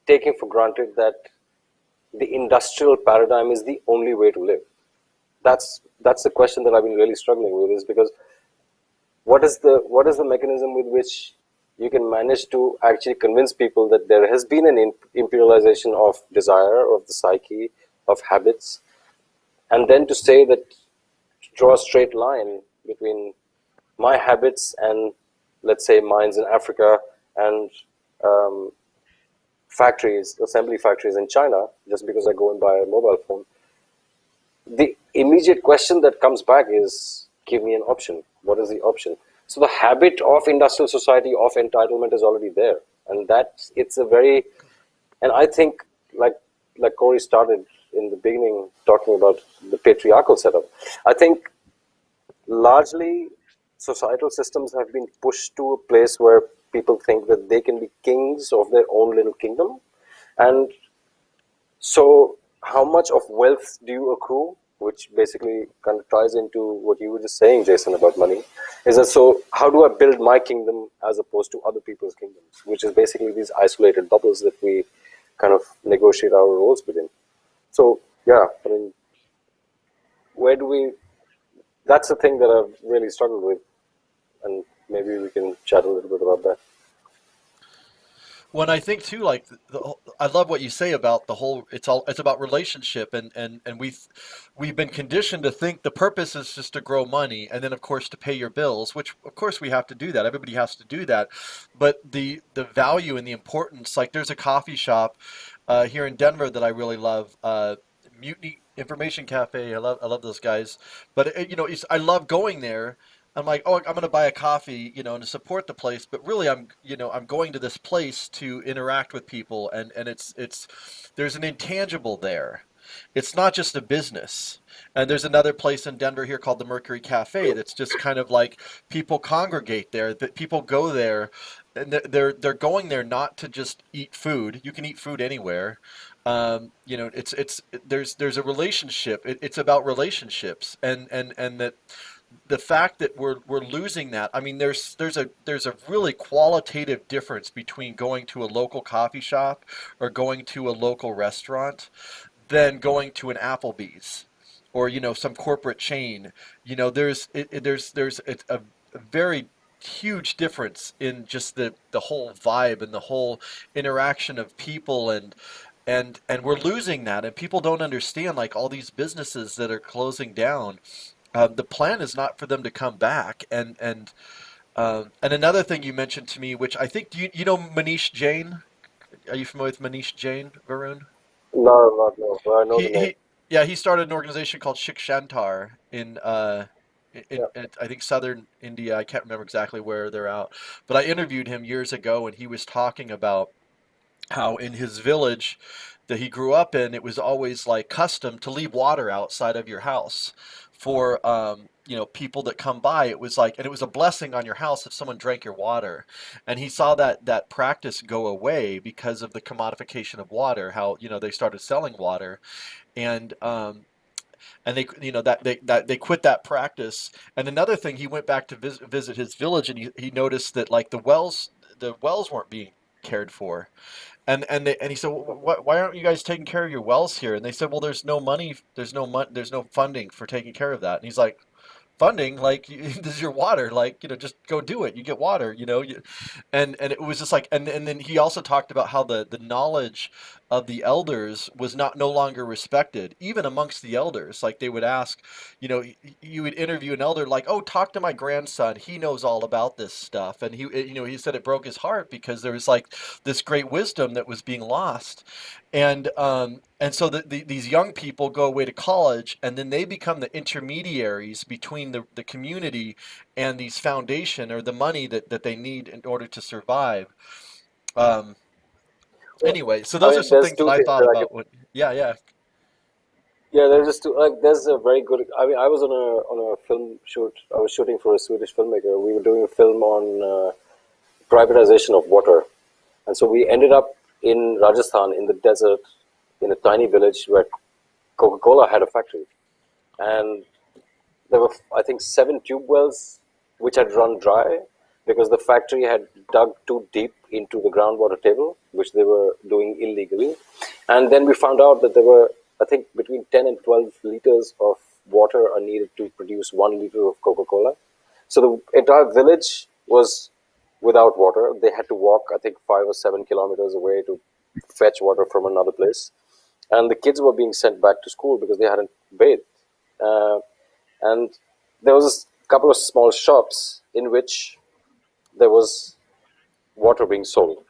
taking for granted that the industrial paradigm is the only way to live. That's the question that I've been really struggling with, is because what is the mechanism with which you can manage to actually convince people that there has been an imperialization of desire, of the psyche, of habits, and then to say that, to draw a straight line between my habits and, let's say, mines in Africa and assembly factories in China, just because I go and buy a mobile phone. The immediate question that comes back is, give me an option. What is the option? So the habit of industrial society, of entitlement, is already there. And and I think, like Cory started in the beginning talking about the patriarchal setup, I think largely societal systems have been pushed to a place where people think that they can be kings of their own little kingdom. And so how much of wealth do you accrue which basically kind of ties into what you were just saying, Jason, about money, is that so how do I build my kingdom as opposed to other people's kingdoms, which is basically these isolated bubbles that we kind of negotiate our roles within. So yeah, I mean, where do we? That's the thing that I've really struggled with, and maybe we can chat a little bit about that. When I think too, like I love what you say about the whole. It's about relationship, and we've been conditioned to think the purpose is just to grow money, and then of course to pay your bills, which of course we have to do that. Everybody has to do that, but the value and the importance. Like there's a coffee shop here in Denver that I really love. Mutiny Information Cafe. I love those guys, but I love going there. I'm like, oh, I'm going to buy a coffee, and to support the place. But really, I'm going to this place to interact with people, and there's an intangible there. It's not just a business. And there's another place in Denver here called the Mercury Cafe that's just kind of like people congregate there, that people go there, and they're going there not to just eat food. You can eat food anywhere. There's a relationship. It's about relationships, and that the fact that we're losing that. I mean, there's a really qualitative difference between going to a local coffee shop or going to a local restaurant than going to an Applebee's or some corporate chain. There's a very huge difference in just the whole vibe and the whole interaction of people, and we're losing that, and people don't understand, like all these businesses that are closing down. The plan is not for them to come back, and another thing you mentioned to me, which I think, do you know Manish Jain? Are you familiar with Manish Jain, Varun? No, not no. But I know the He name. he yeah, he started an organization called Shikshantar in I think southern India. I can't remember exactly where they're out, but I interviewed him years ago, and he was talking about how in his village that he grew up in, it was always like custom to leave water outside of your house for people that come by. It was like, and it was a blessing on your house if someone drank your water. And he saw that practice go away because of the commodification of water. How they started selling water, and they that they quit that practice. And another thing, he went back to visit his village, and he noticed that like the wells weren't being cared for. And he said, well, why aren't you guys taking care of your wells here? And they said, well, there's no money, there's no funding for taking care of that. And he's like, funding, like this is your water, like just go do it, you get water, and it was just like, and then he also talked about how the knowledge of the elders was not no longer respected even amongst the elders. Like they would ask, you would interview an elder, like, oh, talk to my grandson, he knows all about this stuff. And he said it broke his heart because there was like this great wisdom that was being lost. And so these young people go away to college, and then they become the intermediaries between the community and these foundation, or the money that they need in order to survive. Um, Well, anyway, so I those are mean, some there's things that two I things thought that I can. about. Yeah, yeah. Yeah, there's just two. Like, there's a very good. I mean, I was on a film shoot. I was shooting for a Swedish filmmaker. We were doing a film on privatization of water, and so we ended up in Rajasthan in the desert, in a tiny village where Coca-Cola had a factory, and there were, I think, 7 tube wells which had run dry because the factory had dug too deep into the groundwater table, which they were doing illegally. And then we found out that there were, I think, between 10 and 12 liters of water are needed to produce 1 liter of Coca-Cola. So the entire village was without water. They had to walk, I think, 5 or 7 kilometers away to fetch water from another place. And the kids were being sent back to school because they hadn't bathed. Uh, and there was a couple of small shops in which there was water being sold,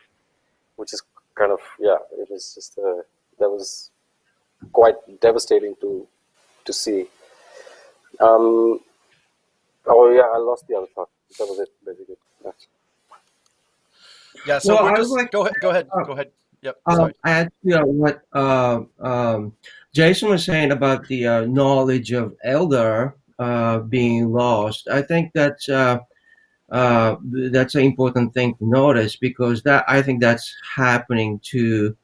which is kind of, yeah, it was just that was quite devastating to see. Um, oh yeah, I lost the other thought. That was it, basically. Yeah. Yeah, so Well, we're I would just like go ahead. Yep, to sorry. add to what Jason was saying about the knowledge of elder being lost. I think uh, that's an important thing to notice, because that I think that's happening to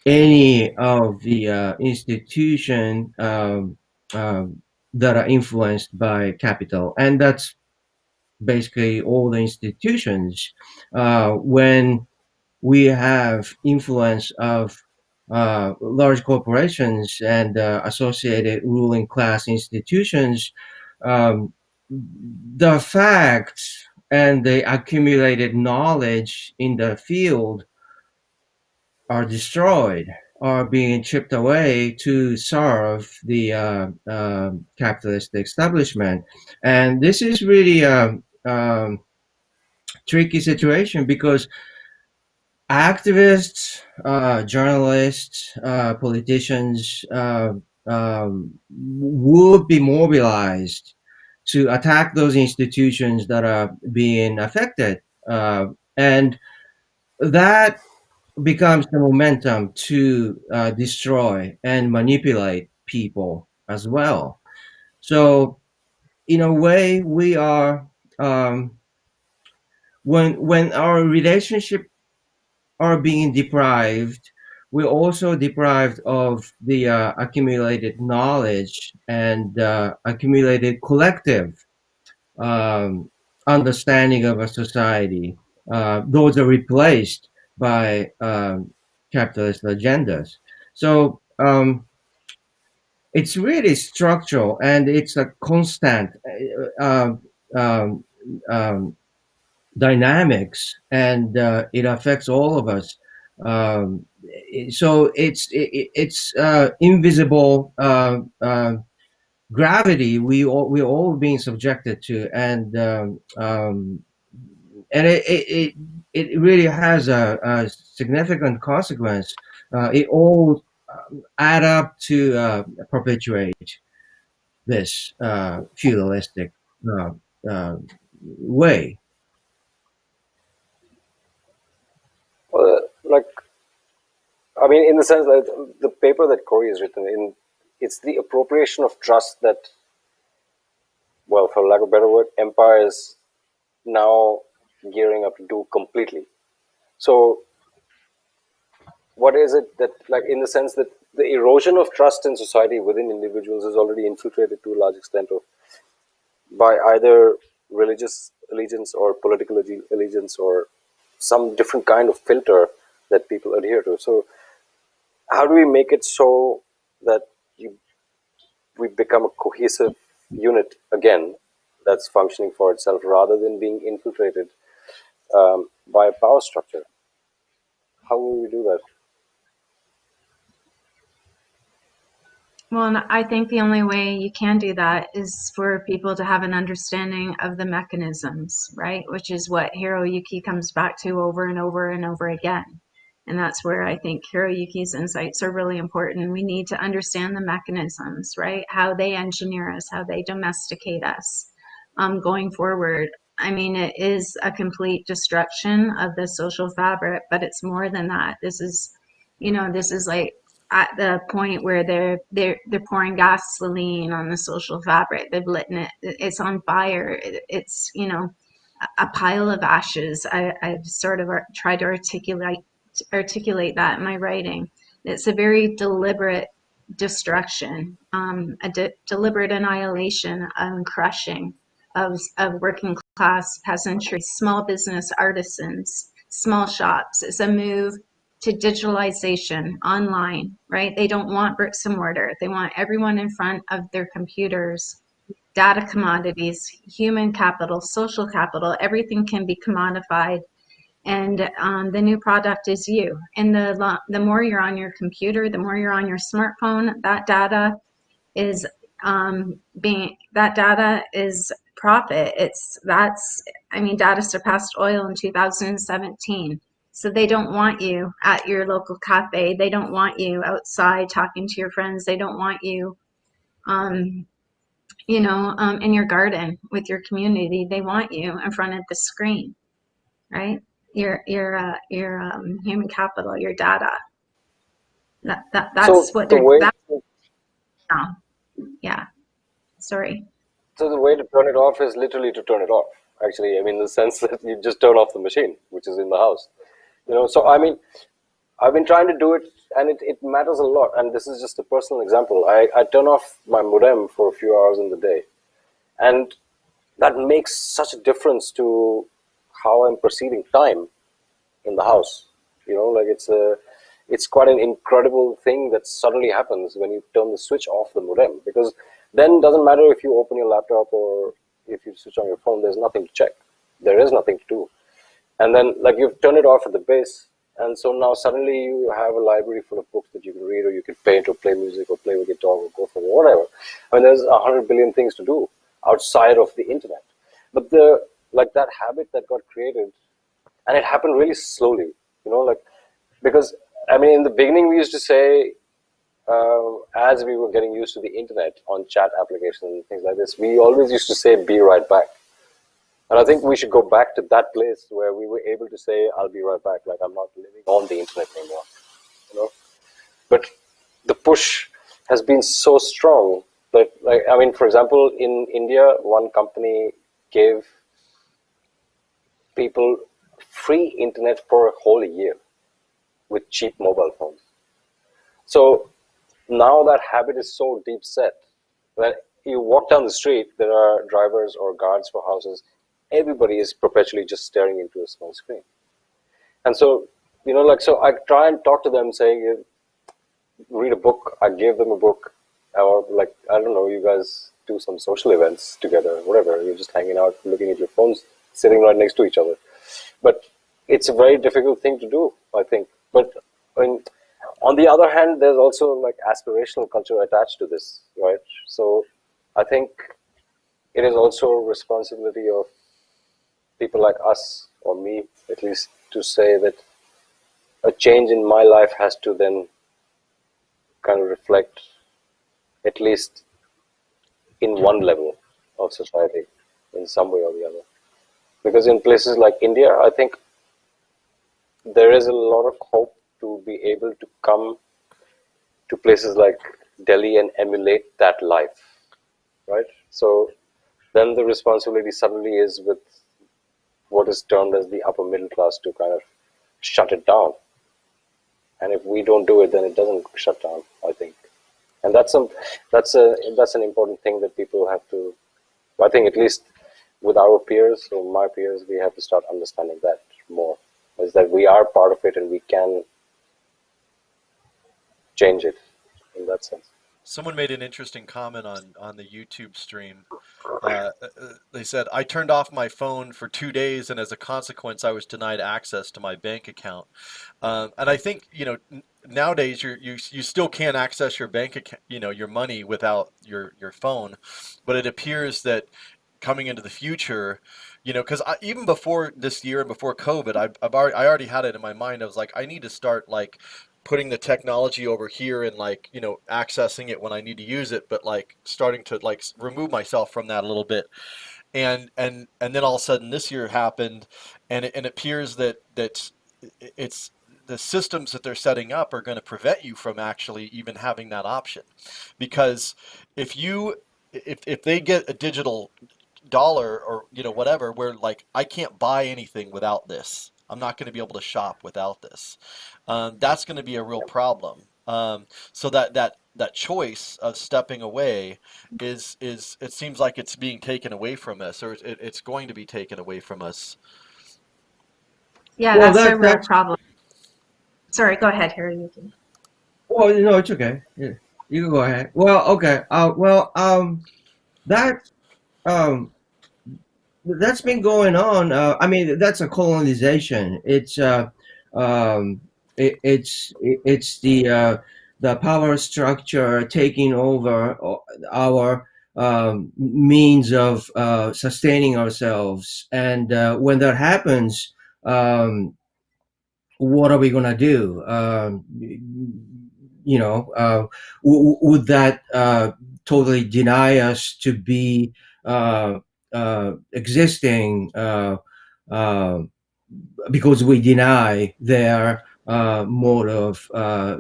any of the institution. that are influenced by capital, and that's basically all the institutions. When we have influence of large corporations and associated ruling class institutions, um, the facts and the accumulated knowledge in the field are destroyed, are being chipped away to serve the capitalist establishment. And this is really a tricky situation because activists, journalists, politicians would be mobilized to attack those institutions that are being affected. And that becomes the momentum to destroy and manipulate people as well. So, in a way, we are when our relationship are being deprived, we're also deprived of the accumulated knowledge and accumulated collective um, understanding of a society. Those are replaced by capitalist agendas. So it's really structural and it's a constant um, um, dynamics, and it affects all of us. So it's invisible gravity we're all being subjected to, and it really has a significant consequence. It all add up to perpetuate this feudalistic uh, uh, way. Like, I mean, in the sense that the paper that Cory has written in, it's the appropriation of trust that, well, for lack of a better word, empire is now gearing up to do completely. So what is it that, like, in the sense that the erosion of trust in society within individuals is already infiltrated to a large extent of by either religious allegiance or political allegiance or some different kind of filter that people adhere to. So how do we make it so that we become a cohesive unit again that's functioning for itself rather than being infiltrated by a power structure? How will we do that? Well, and I think the only way you can do that is for people to have an understanding of the mechanisms, right? Which is what Hiroyuki comes back to over and over and over again. And that's where I think Hiroyuki's insights are really important. We need to understand the mechanisms, right? How they engineer us, how they domesticate us going forward. I mean, it is a complete destruction of the social fabric, but it's more than that. This is, this is like at the point where they're pouring gasoline on the social fabric. They've lit it. It's on fire. It's a pile of ashes. I've sort of tried to articulate that in my writing. It's a very deliberate destruction, deliberate annihilation and crushing of working class peasantry, small business artisans, small shops. It's a move to digitalization online, right? They don't want bricks and mortar. They want everyone in front of their computers. Data commodities, human capital, social capital, everything can be commodified. And the new product is you. And the more you're on your computer, the more you're on your smartphone, that data is profit. Data surpassed oil in 2017. So they don't want you at your local cafe. They don't want you outside talking to your friends. They don't want you, in your garden with your community. They want you in front of the screen, right? Your human capital, your data. That's So what the they're. way That's now. Yeah. Sorry. So the way to turn it off is literally to turn it off. Actually, I mean, in the sense that you just turn off the machine, which is in the house. So I mean, I've been trying to do it, and it matters a lot. And this is just a personal example. I turn off my modem for a few hours in the day, and that makes such a difference to how I'm perceiving time in the house. Like it's quite an incredible thing that suddenly happens when you turn the switch off the modem, because then it doesn't matter if you open your laptop or if you switch on your phone, there's nothing to check. There is nothing to do. And then like you've turned it off at the base, and so now suddenly you have a library full of books that you can read, or you can paint or play music or play with your dog or go for whatever. I mean, there's 100 billion things to do outside of the internet. But that habit that got created, and it happened really slowly, because I mean, in the beginning we used to say, as we were getting used to the internet on chat applications and things like this, we always used to say, be right back. And I think we should go back to that place where we were able to say, I'll be right back, like I'm not living on the internet anymore. But the push has been so strong that, like, I mean, for example, in India, one company gave people free internet for a whole year with cheap mobile phones. So now that habit is so deep set that you walk down the street, there are drivers or guards for houses. Everybody is perpetually just staring into a small screen. And so, so I try and talk to them saying, read a book. I gave them a book, or like, I don't know, you guys do some social events together, whatever. You're just hanging out, looking at your phones, sitting right next to each other. But it's a very difficult thing to do, I think. But I mean, on the other hand, there's also like aspirational culture attached to this, right? So I think it is also a responsibility of people like us, or me at least, to say that a change in my life has to then kind of reflect at least in one level of society in some way or the other. Because in places like India, I think there is a lot of hope to be able to come to places like Delhi and emulate that life, right? So then the responsibility suddenly is with what is termed as the upper middle class to kind of shut it down. And if we don't do it, then it doesn't shut down, I think. And that's an important thing that people have to, I think, at least with our peers or my peers, we have to start understanding that more, is that we are part of it and we can change it in that sense. Someone made an interesting comment on the YouTube stream. They said, I turned off my phone for 2 days, and as a consequence, I was denied access to my bank account. And I think, nowadays you still can't access your bank account, your money without your phone. But it appears that coming into the future, because even before this year and before COVID, I already had it in my mind. I was like, I need to start like putting the technology over here and like, accessing it when I need to use it, but like starting to like remove myself from that a little bit. And then all of a sudden this year happened, and it appears that it's the systems that they're setting up are going to prevent you from actually even having that option. Because if they get a digital dollar or whatever, where like I can't buy anything without this, I'm not going to be able to shop without this, that's going to be a real problem. So that choice of stepping away is it seems like it's being taken away from us, or it's going to be taken away from us. Yeah, Well, that's a real that's problem. Sorry, go ahead, Hiroyuki. well, it's okay. Yeah, you can go ahead. Well, okay. That um, that's been going on. I mean, that's a colonization. It's the power structure taking over our means of sustaining ourselves. And when that happens, what are we gonna do? Would that totally deny us to be existing because we deny their mode of uh,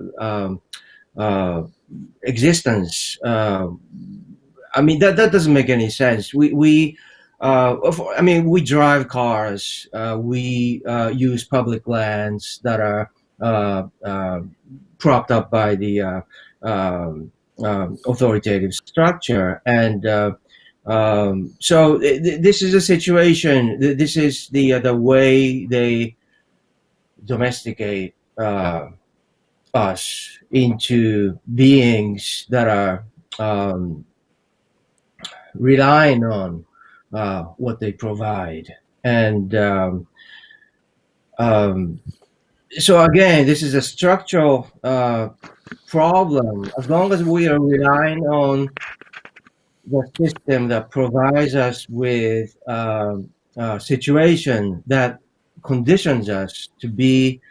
existence? I mean, that doesn't make any sense. We drive cars. We use public lands that are uh, uh, propped up by the authoritative structure. And so this is a situation. This is the way they domesticate us into beings that are um, relying on what they provide. And um, so again, this is a structural problem. As long as we are relying on the system that provides us with a situation that conditions us to be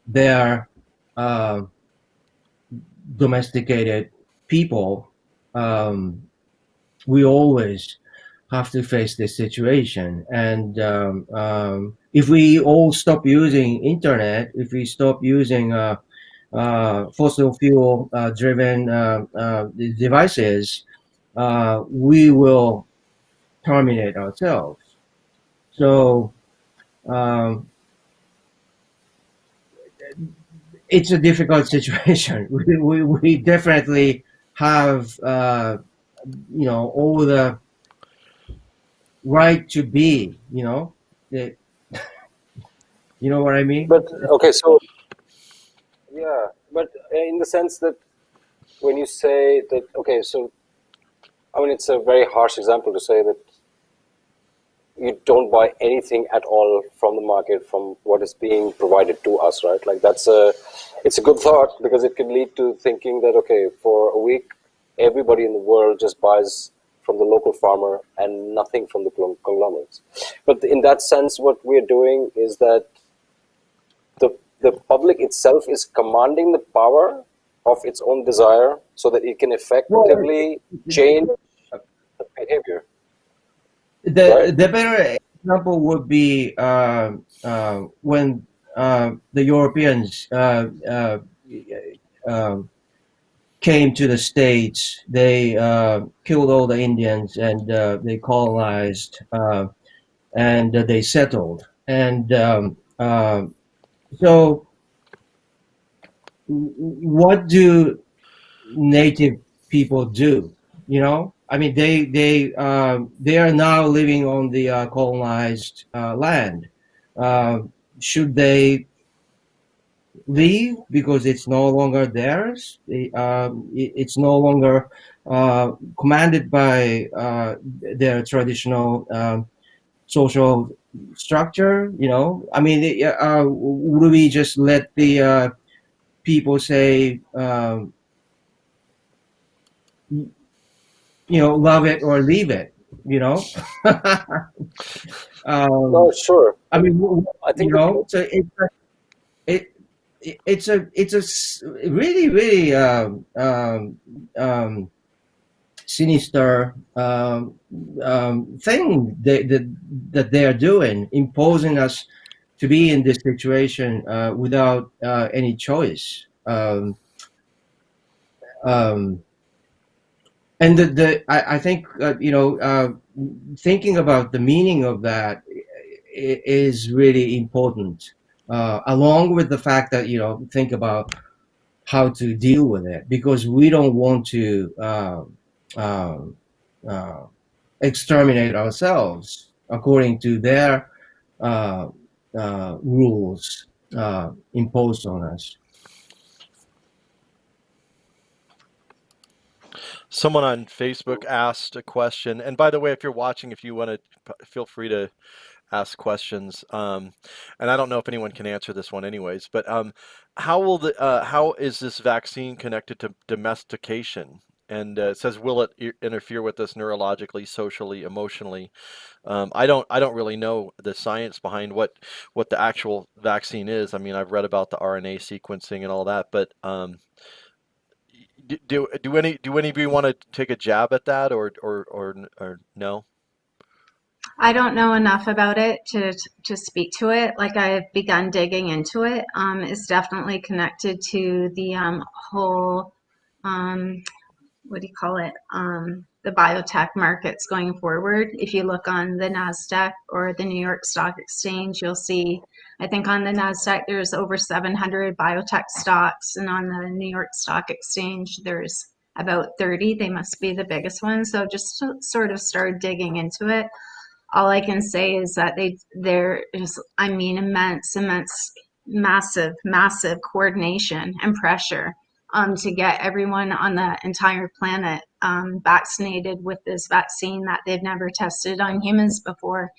their uh, domesticated people, um, we always have to face this situation. And if we all stop using internet, if we stop using fossil fuel driven devices, we will terminate ourselves. So um, it's a difficult situation. We definitely have all the right to be. The, you know what I mean? But okay, so yeah, but in the sense that when you say that, okay, so I mean, it's a very harsh example to say that you don't buy anything at all from the market, from what is being provided to us, right? Like it's a good thought, because it can lead to thinking that, okay, for a week, everybody in the world just buys from the local farmer and nothing from the conglomerates. But in that sense, what we're doing is that the public itself is commanding the power of its own desire so that it can effectively change the behavior. The better example would be when the Europeans came to the States. They killed all the Indians, and they colonized, and they settled. And so what do native people do? I mean, they are now living on the colonized land. Should they leave because it's no longer theirs? It's no longer commanded by their traditional social structure. I mean, would we just let the people say, love it or leave it? No, sure. I mean, I think so it's a really, really sinister thing that they are doing, imposing us to be in this situation without any choice. And I think thinking about the meaning of that is really important, along with the fact that think about how to deal with it, because we don't want to uh, exterminate ourselves according to their rules imposed on us. Someone on Facebook asked a question, and by the way, if you're watching, if you want to, feel free to ask questions. And I don't know if anyone can answer this one, anyways. But how is this vaccine connected to domestication? And it says, will it interfere with us neurologically, socially, emotionally? I don't really know the science behind what the actual vaccine is. I mean, I've read about the RNA sequencing and all that, but do any of you want to take a jab at that, or no? I don't know enough about it to speak to it. Like, I've begun digging into it. It's definitely connected to the whole what do you call it? the biotech markets going forward. If you look on the NASDAQ or the New York Stock Exchange, you'll see, I think on the NASDAQ, there's over 700 biotech stocks, and on the New York Stock Exchange, there's about 30. They must be the biggest ones. So just to sort of start digging into it. All I can say is that there is, I mean, immense, massive coordination and pressure to get everyone on the entire planet vaccinated with this vaccine that they've never tested on humans before.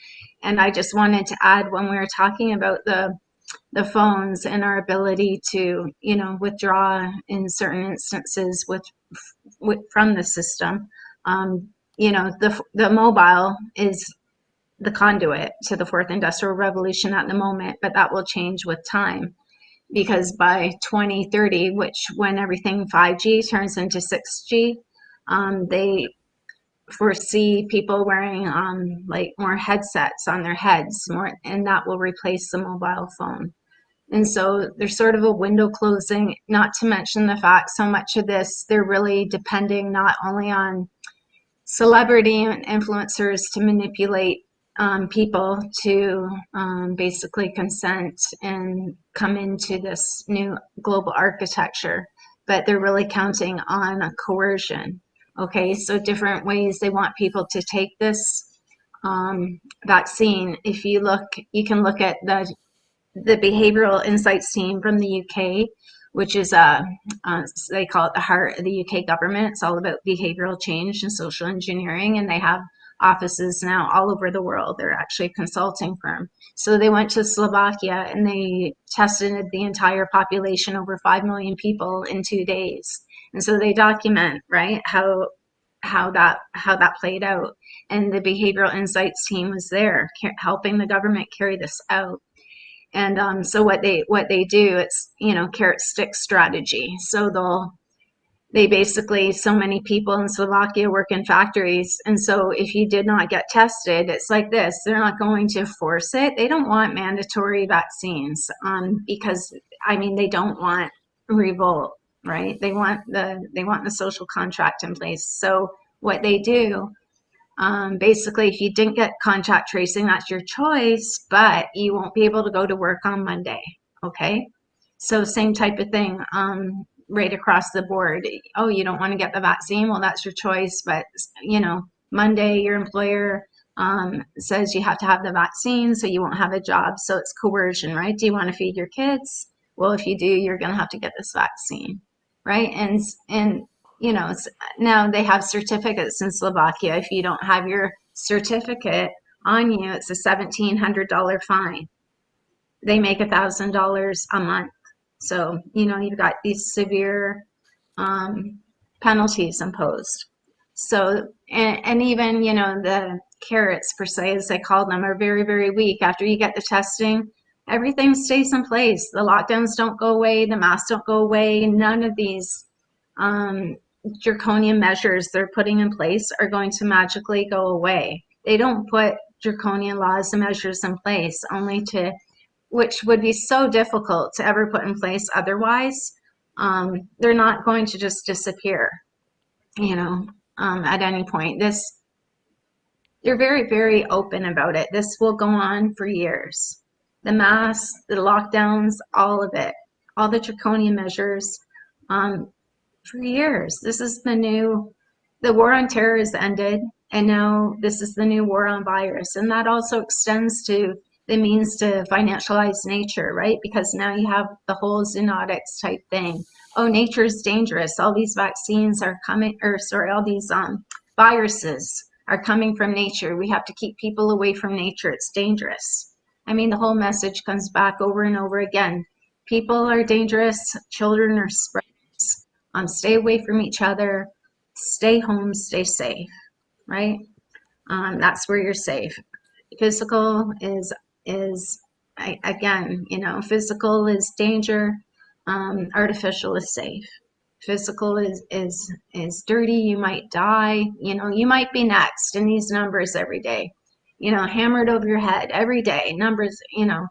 And I just wanted to add, when we were talking about the phones and our ability to, you know, withdraw in certain instances from the system, you know, the mobile is the conduit to the fourth industrial revolution at the moment, but that will change with time, because by 2030, when everything 5G turns into 6G, they foresee people wearing like more headsets on their heads, and that will replace the mobile phone. And so there's sort of a window closing, not to mention the fact so much of this, they're really depending not only on celebrity and influencers to manipulate people to basically consent and come into this new global architecture, but they're really counting on a coercion. Okay, so different ways they want people to take this vaccine. If you look, you can look at the Behavioural Insights team from the UK, which is they call it the heart of the UK government. It's all about behavioural change and social engineering, and they have offices now all over the world. They're actually a consulting firm. So they went to Slovakia and they tested the entire population, over 5 million people, in 2 days. And so they document, right, how that played out. And the Behavioural Insights team was there helping the government carry this out. And so what they do, it's, you know, carrot stick strategy. So they basically, so many people in Slovakia work in factories, and so if you did not get tested, it's like this: they're not going to force it. They don't want mandatory vaccines, because I mean, they don't want revolt, right? They want the social contract in place. So what they do, basically, if you didn't get contact tracing, that's your choice, but you won't be able to go to work on Monday. Okay, so same type of thing. Right across the board. Oh, you don't want to get the vaccine? Well, that's your choice. But, you know, Monday, your employer says you have to have the vaccine, so you won't have a job. So it's coercion, right? Do you want to feed your kids? Well, if you do, you're going to have to get this vaccine, right? And you know, now they have certificates in Slovakia. If you don't have your certificate on you, it's a $1,700 fine. They make $1,000 a month. So, you know, you've got these severe penalties imposed. So, and even, you know, the carrots, per se, as they call them, are very, very weak. After you get the testing, everything stays in place. The lockdowns don't go away. The masks don't go away. None of these draconian measures they're putting in place are going to magically go away. They don't put draconian laws and measures in place only to, which would be so difficult to ever put in place otherwise. They're not going to just disappear, you know, at any point. They're very, very open about it. This will go on for years. The masks, the lockdowns, all of it, all the draconian measures, for years. This is the war on terror has ended, and now this is the new war on virus. And that also extends to the means to financialize nature, right? Because now you have the whole zoonotics type thing. Oh, nature is dangerous. All these vaccines are coming, all these viruses are coming from nature. We have to keep people away from nature. It's dangerous. I mean, the whole message comes back over and over again. People are dangerous. Children are spreaders. Stay away from each other. Stay home. Stay safe, right? That's where you're safe. Physical is again, you know, physical is danger, artificial is safe. Physical is dirty. You might die, you know, you might be next in these numbers every day, you know, hammered over your head every day. Numbers, you know,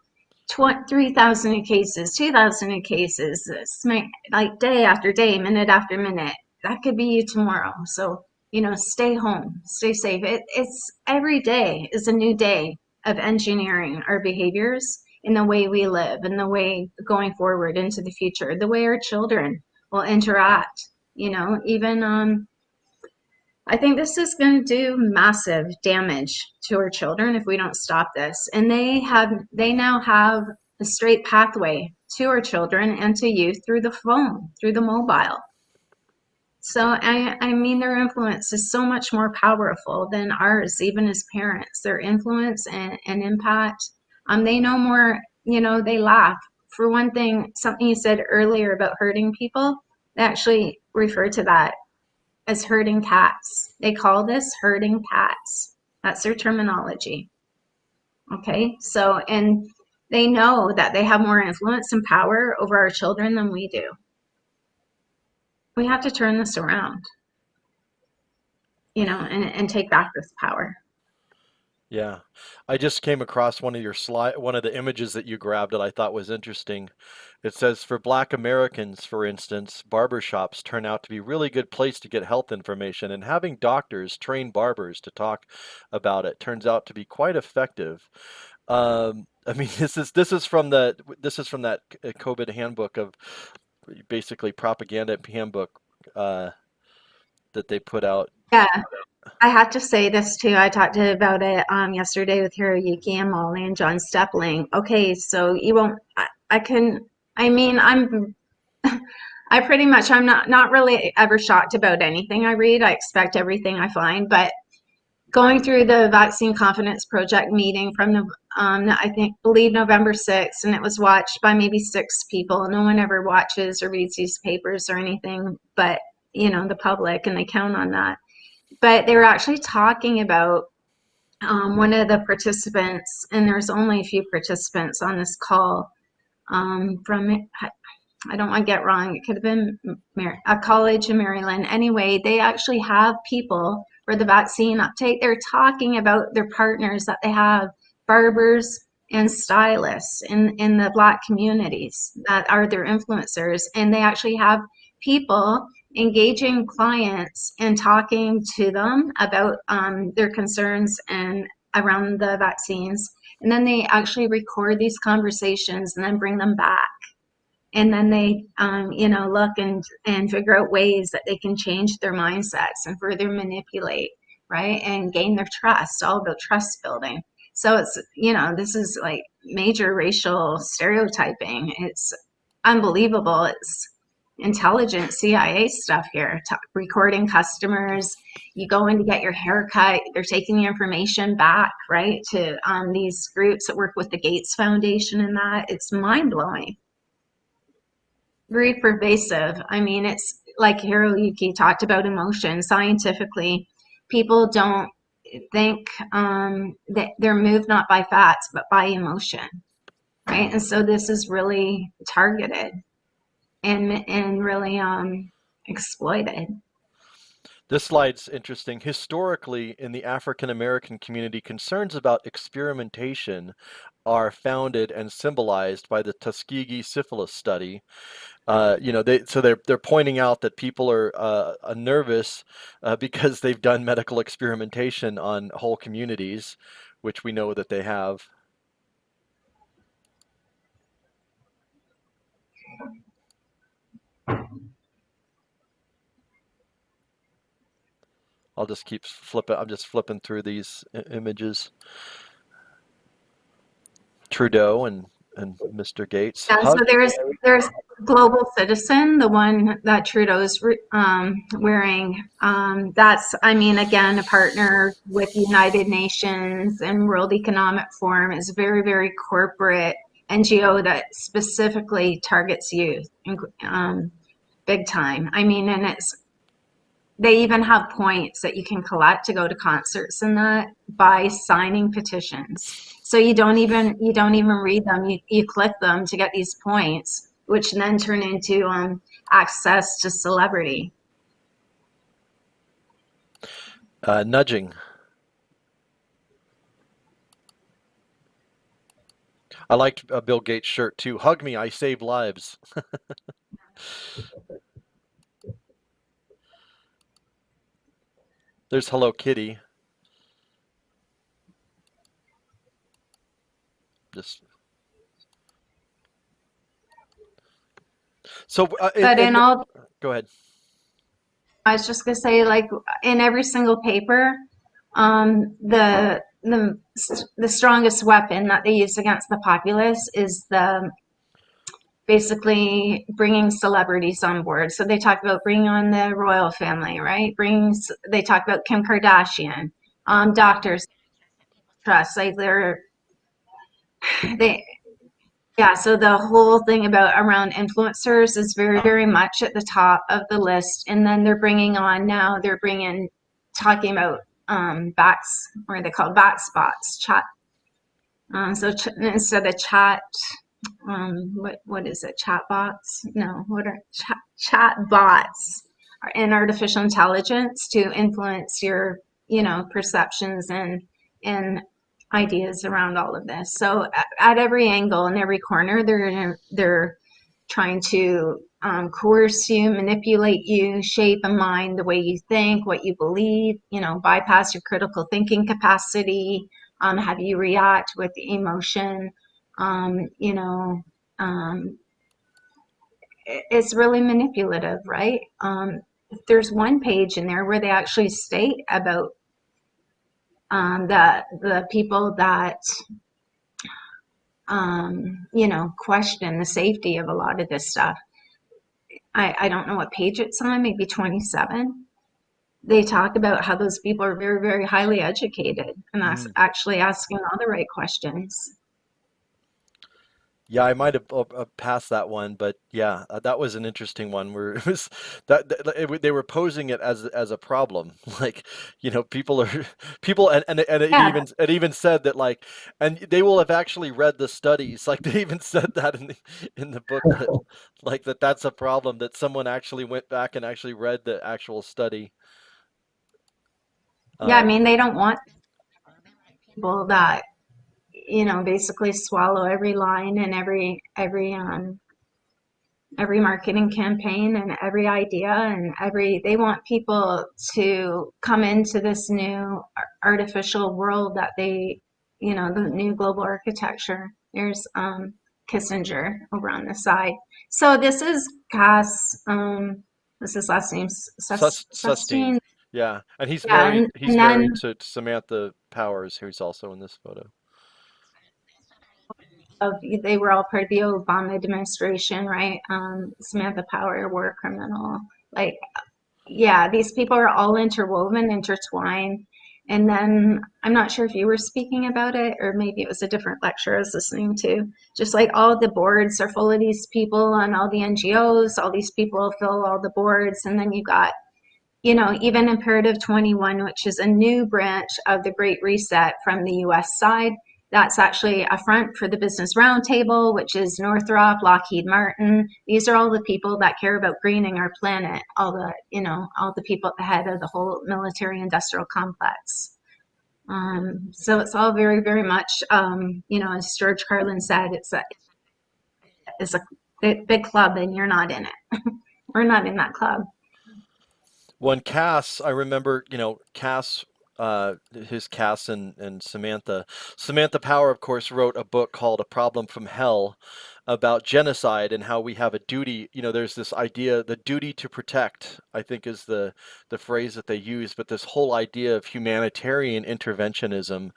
3,000 cases, 2,000 cases, like day after day, minute after minute. That could be you tomorrow. So stay home, stay safe. It's every day is a new day of engineering our behaviors in the way we live, in the way going forward into the future, the way our children will interact. Even I think this is going to do massive damage to our children if we don't stop this. And they now have a straight pathway to our children and to youth through the phone, through the mobile. So I mean, their influence is so much more powerful than ours, even as parents. Their influence and impact. They know more. They laugh. For one thing, something you said earlier about hurting people, they actually refer to that as herding cats. They call this herding cats. That's their terminology. Okay, so, and they know that they have more influence and power over our children than we do. We have to turn this around, and take back this power. Yeah, I just came across one of the images that you grabbed that I thought was interesting. It says for Black Americans, for instance, barbershops turn out to be a really good place to get health information, and having doctors train barbers to talk about it turns out to be quite effective. I mean, this is from that COVID handbook of basically propaganda handbook that they put out. Yeah, I have to say this too. I talked about it yesterday with Hiroyuki and Molly and John Stepling. Okay, so you won't. I can. I mean, I'm not really ever shocked about anything I read. I expect everything I find, but going through the Vaccine Confidence Project meeting from the believe November 6th, and it was watched by maybe 6 people. No one ever watches or reads these papers or anything, but the public, and they count on that. But they were actually talking about one of the participants, and there's only a few participants on this call from, I don't want to get wrong, it could have been a college in Maryland. Anyway, they actually have people for the vaccine uptake. They're talking about their partners that they have, barbers and stylists in the Black communities that are their influencers. And they actually have people engaging clients and talking to them about their concerns and around the vaccines. And then they actually record these conversations and then bring them back. And then they, look and figure out ways that they can change their mindsets and further manipulate, right? And gain their trust, all about trust building. So it's, this is like major racial stereotyping. It's unbelievable. It's intelligent CIA stuff here, recording customers. You go in to get your hair cut, they're taking the information back, right, to these groups that work with the Gates Foundation and that. It's mind-blowing. Very pervasive. I mean, it's like Hiroyuki talked about emotion. Scientifically, people don't think that they're moved not by facts, but by emotion, right? And so this is really targeted and really exploited. This slide's interesting. Historically, in the African American community, concerns about experimentation are founded and symbolized by the Tuskegee syphilis study. They're pointing out that people are nervous because they've done medical experimentation on whole communities, which we know that they have. I'll just keep flipping. I'm just flipping through these images. Trudeau and Mr. Gates. Yeah, so there's Global Citizen, the one that Trudeau's wearing. That's, I mean, again, a partner with United Nations and World Economic Forum. Is a very, very corporate NGO that specifically targets youth, big time. I mean, and they even have points that you can collect to go to concerts and that by signing petitions. So you don't even read them. You click them to get these points, which then turn into access to celebrity. Nudging. I liked Bill Gates' shirt too. Hug me, I save lives. There's Hello Kitty. Just so But in all, go ahead. I was just gonna say, like in every single paper, the strongest weapon that they use against the populace is the basically bringing celebrities on board. So they talk about bringing on the royal family, right? They talk about Kim Kardashian, doctors trust, like they yeah. So the whole thing about around influencers is very very much at the top of the list, and then they're bringing talking about bats, or they call bat spots, chat. Instead of chat, what is it? Chat bots? No, what are chat bots? And artificial intelligence to influence your, perceptions and ideas around all of this. So at every angle and every corner, they're trying to coerce you, manipulate you, shape a mind the way you think, what you believe, bypass your critical thinking capacity, have you react with emotion, um, you know, um, it's really manipulative, right? There's one page in there where they actually state about the people that question the safety of a lot of this stuff. I don't know what page it's on, maybe 27. They talk about how those people are very, very highly educated and that's actually asking all the right questions. Yeah, I might have passed that one, but yeah, that was an interesting one where it was they were posing it as a problem, like people are people, and Yeah, it even said that, like, and they will have actually read the studies, like they even said that in the booklet, like that's a problem, that someone actually went back and actually read the actual study. yeah. I Um, mean, they don't want people that basically swallow every line and every marketing campaign and every idea and they want people to come into this new artificial world that the new global architecture. There's Kissinger over on the side. So this is Cass, this is last name Sustein, Sustain. yeah, and Yeah, he's and then married to Samantha Powers, who's also in this photo. they were all part of the Obama administration, right? Samantha Power, war criminal. Like, yeah, these people are all interwoven, intertwined. And then I'm not sure if you were speaking about it, or maybe it was a different lecture I was listening to. Just like all the boards are full of these people and all the NGOs, all these people fill all the boards. And then you got even Imperative 21, which is a new branch of the Great Reset from the US side. That's actually a front for the Business Roundtable, which is Northrop, Lockheed Martin. These are all the people that care about greening our planet, all the people at the head of the whole military industrial complex. So it's all very, very much, as George Carlin said, it's a big club and you're not in it. We're not in that club. When Cass, I remember, Cass, his Cass and Samantha Power, of course, wrote a book called A Problem from Hell about genocide and how we have a duty. There's this idea, the duty to protect, I think is the phrase that they use, but this whole idea of humanitarian interventionism.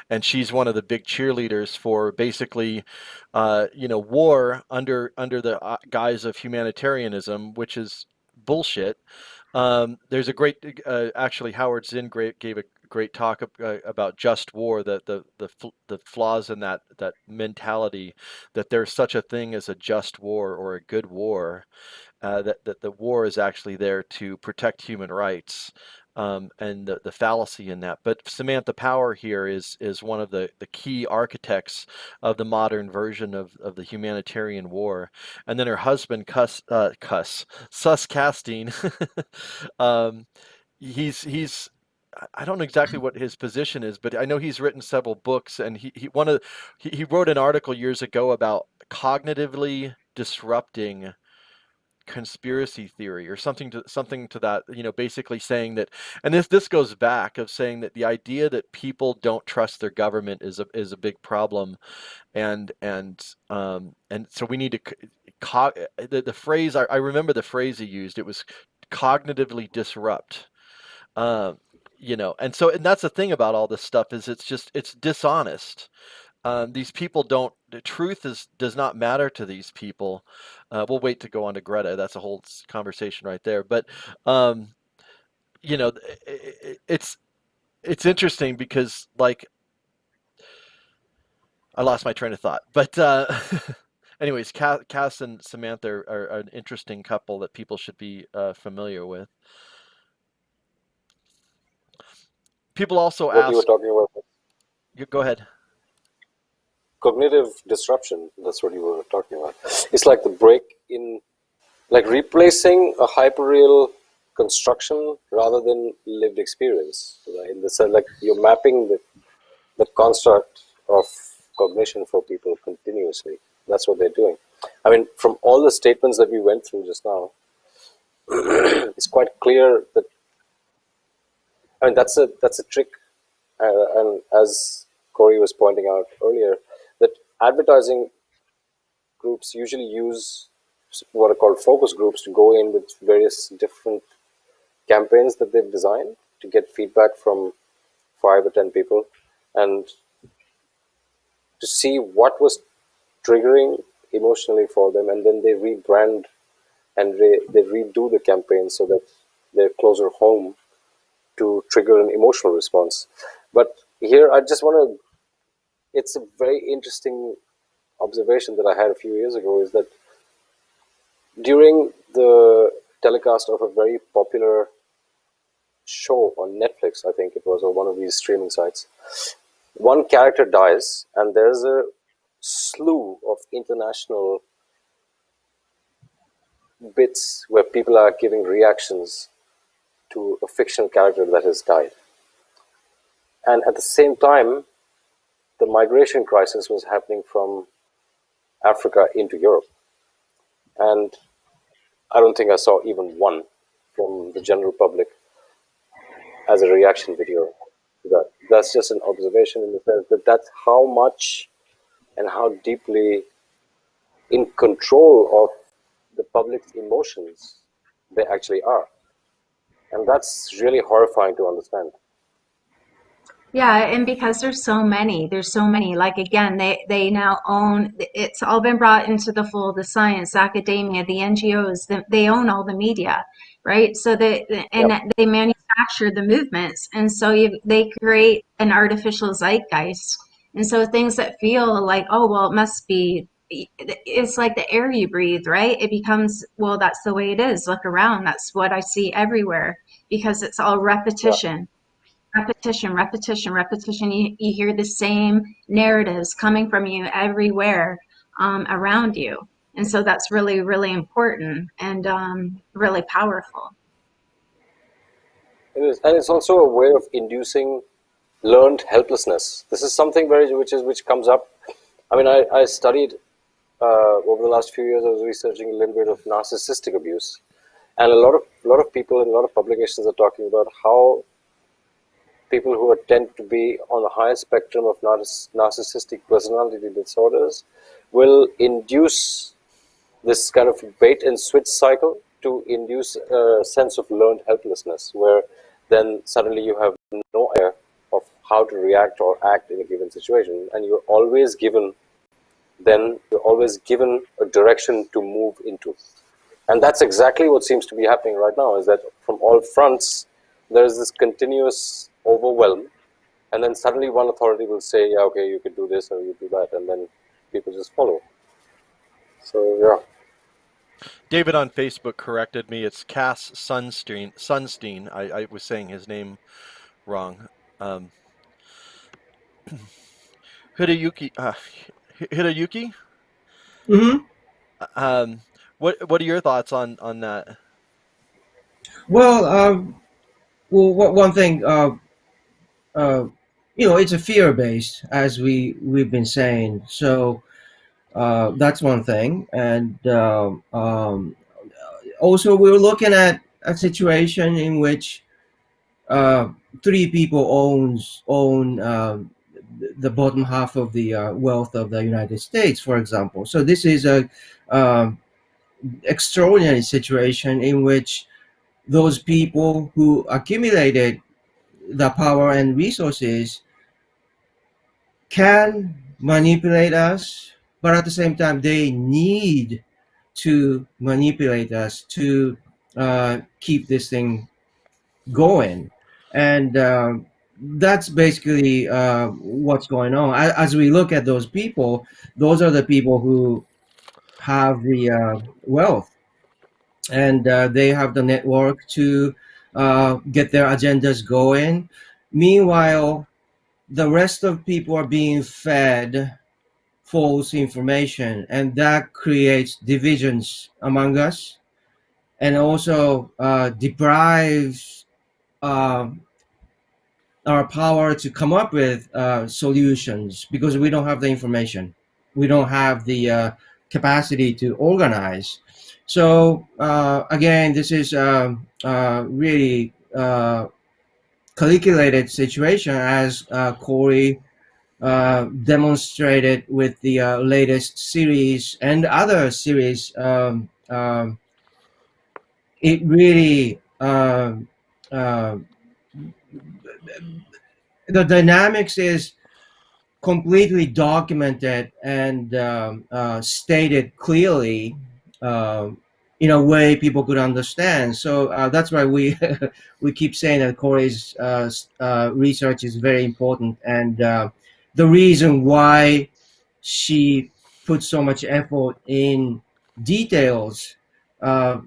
And she's one of the big cheerleaders for basically, war under the guise of humanitarianism, which is bullshit. There's a great, actually, Howard Zinn gave a great talk about just war, the flaws in that mentality, that there's such a thing as a just war or a good war, that the war is actually there to protect human rights. And the fallacy in that. But Samantha Power here is one of the key architects of the modern version of the humanitarian war. And then her husband, Sus Castine, um, he's I don't know exactly what his position is, but I know he's written several books, and he wrote an article years ago about cognitively disrupting conspiracy theory or something to that, basically saying that, and this goes back of saying that the idea that people don't trust their government is a big problem, and so we need to the phrase, I remember the phrase he used, it was cognitively disrupt. And that's the thing about all this stuff is it's dishonest. These people don't. The truth does not matter to these people. We'll wait to go on to Greta. That's a whole conversation right there. But you know, it's interesting because like I lost my train of thought. But anyways, Cass and Samantha are an interesting couple that people should be familiar with. People also What ask. you were talking about. Go ahead. Cognitive disruption, that's what you were talking about. It's like the break in, like replacing a hyperreal construction rather than lived experience. Right? In the sense, like you're mapping the construct of cognition for people continuously. That's what they're doing. I mean, from all the statements that we went through just now, it's quite clear that, I mean, that's a trick. And as Cory was pointing out earlier, that advertising groups usually use what are called focus groups to go in with various different campaigns that they've designed to get feedback from 5 or 10 people and to see what was triggering emotionally for them, and then they rebrand and they redo the campaign so that they're closer home to trigger an emotional response. But here I just want to, it's a very interesting observation that I had a few years ago, is that during the telecast of a very popular show on Netflix, I think it was, or one of these streaming sites, one character dies and there's a slew of international bits where people are giving reactions to a fictional character that has died. And at the same time, the migration crisis was happening from Africa into Europe. And I don't think I saw even one from the general public as a reaction video to that. That's just an observation in the sense that that's how much and how deeply in control of the public's emotions they actually are. And that's really horrifying to understand. Yeah, and because there's so many, like again, they now own, it's all been brought into the fold, the science, academia, the NGOs, they own all the media, right? So and Yep. they manufacture the movements. And so they create an artificial zeitgeist. And so things that feel like, oh, well, it must be, it's like the air you breathe, right? It becomes, well, that's the way it is. Look around. That's what I see everywhere because it's all Yeah. repetition. You hear the same narratives coming from you everywhere around you. And so that's really, really important and really powerful. It is. And it's also a way of inducing learned helplessness. This is something which comes up. I mean, I studied over the last few years. I was researching a little bit of narcissistic abuse, and a lot of people and a lot of publications are talking about how people who tend to be on the higher spectrum of narcissistic personality disorders will induce this kind of bait and switch cycle to induce a sense of learned helplessness, where then suddenly you have no idea of how to react or act in a given situation, and you're always given a direction to move into. And that's exactly what seems to be happening right now, is that from all fronts there is this continuous overwhelm, and then suddenly one authority will say, yeah, okay, you could do this or you do that, and then people just follow. So yeah. David on Facebook corrected me. It's Cass Sunstein. I was saying his name wrong. Hiroyuki. Hiroyuki. Mm-hmm. What are your thoughts on that? Well, one thing, it's a fear based, as we've been saying. So that's one thing, and also we're looking at a situation in which uh, three people own the bottom half of the wealth of the United States, for example. So this is a um extraordinary situation in which those people who accumulated the power and resources can manipulate us, but at the same time, they need to manipulate us to keep this thing going. And that's basically what's going on. As we look at those people, those are the people who have the wealth, and they have the network to get their agendas going. Meanwhile, the rest of people are being fed false information, and that creates divisions among us, and also deprives uh, our power to come up with solutions, because we don't have the information, we don't have the capacity to organize. So again, this is really calculated situation, as Cory demonstrated with the latest series and other series. It really the dynamics is completely documented and stated clearly, um, in a way people could understand. So that's why we we keep saying that Corey's research is very important, and the reason why she put so much effort in details uh,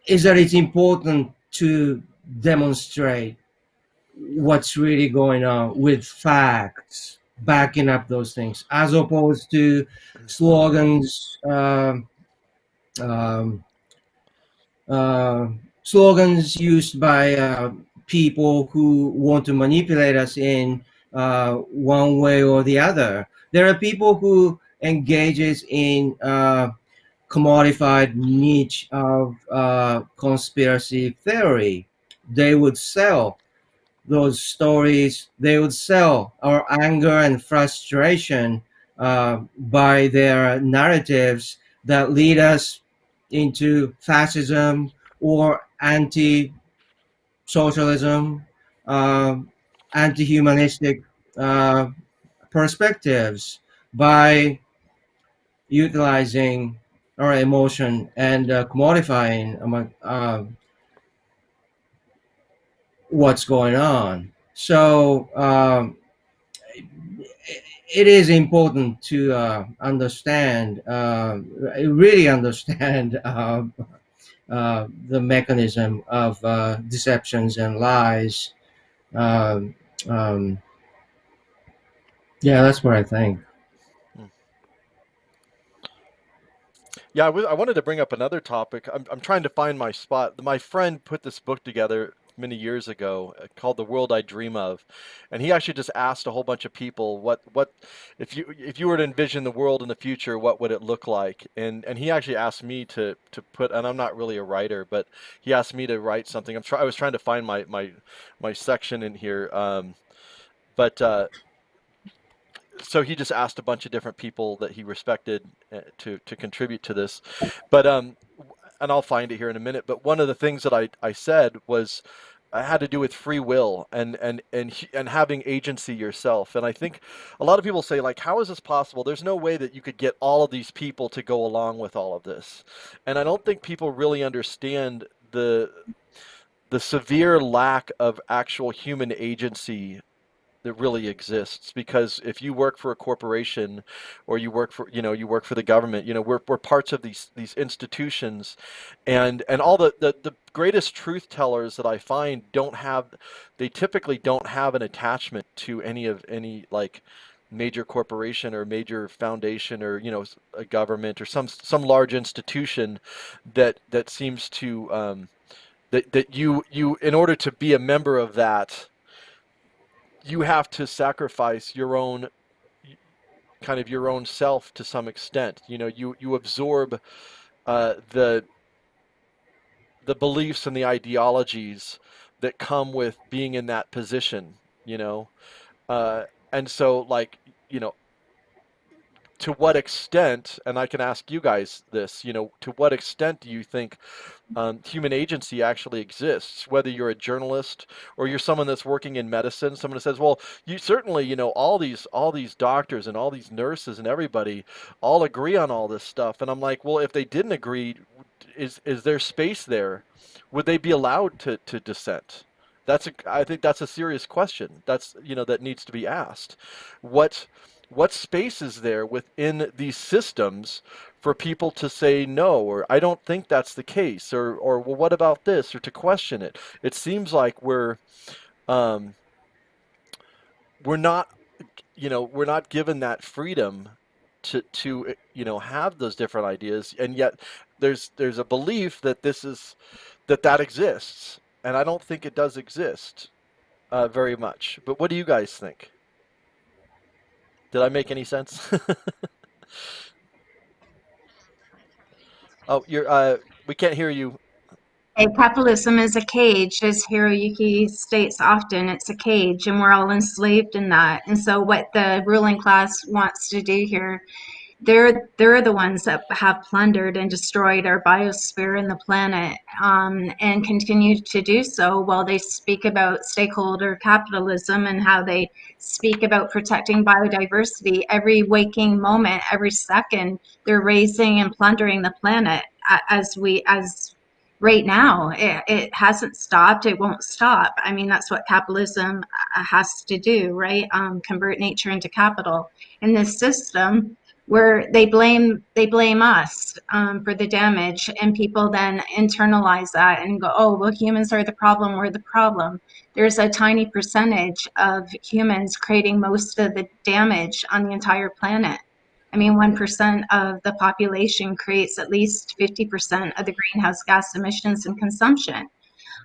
is that it's important to demonstrate what's really going on with facts backing up those things, as opposed to slogans, um, uh, slogans used by people who want to manipulate us in one way or the other. There are people who engages in commodified niche of conspiracy theory. They would sell those stories, they would sell our anger and frustration by their narratives that lead us into fascism or anti socialism, uh, anti humanistic uh, perspectives, by utilizing our emotion and commodifying among, what's going on. So it is important to understand, really understand the mechanism of deceptions and lies. Um, um, yeah, that's what I think. Yeah, I wanted to bring up another topic. I'm trying to find my spot. My friend put this book together many years ago called The World I Dream Of. And he actually just asked a whole bunch of people what if you were to envision the world in the future, what would it look like? And he actually asked me to put, and I'm not really a writer, but he asked me to write something. I was trying to find my section in here. But so he just asked a bunch of different people that he respected to contribute to this. But and I'll find it here in a minute. But one of the things that I said was had to do with free will and having agency yourself. And I think a lot of people say, like, how is this possible? There's no way that you could get all of these people to go along with all of this. And I don't think people really understand the severe lack of actual human agency that really exists. Because if you work for a corporation or you work for the government, we're parts of these institutions, and all the greatest truth tellers that I find they typically don't have an attachment to any like major corporation or major foundation, or a government or some large institution that seems to that you in order to be a member of that, you have to sacrifice your own kind of your own self to some extent. You absorb the the beliefs and the ideologies that come with being in that position, you know. And so, like, you know, to what extent, and I can ask you guys this, you know, to what extent do you think human agency actually exists? Whether you're a journalist or you're someone that's working in medicine, someone says, "Well, you certainly, you know, all these doctors and all these nurses and everybody all agree on all this stuff." And I'm like, "Well, if they didn't agree, is there space there? Would they be allowed to dissent?" I think that's a serious question. That's, you know, that needs to be asked. What what space is there within these systems for people to say no, or I don't think that's the case, or well, what about this, or to question it? It seems like um, we're not, you know, we're not given that freedom to you know, have those different ideas, and yet there's a belief that that exists, and I don't think it does exist very much. But what do you guys think? Did I make any sense? Oh, we can't hear you. Capitalism is a cage, as Hiroyuki states often. It's a cage, and we're all enslaved in that. And so, what the ruling class wants to do here, they're the ones that have plundered and destroyed our biosphere and the planet, and continue to do so while they speak about stakeholder capitalism and how they speak about protecting biodiversity. Every waking moment, every second, they're raising and plundering the planet as right now. It hasn't stopped. It won't stop. I mean, that's what capitalism has to do, right? Convert nature into capital. In this system, where they blame us for the damage, and people then internalize that and go, oh well, humans are the problem, we're the problem. There's a tiny percentage of humans creating most of the damage on the entire planet. I mean, 1% of the population creates at least 50% of the greenhouse gas emissions and consumption.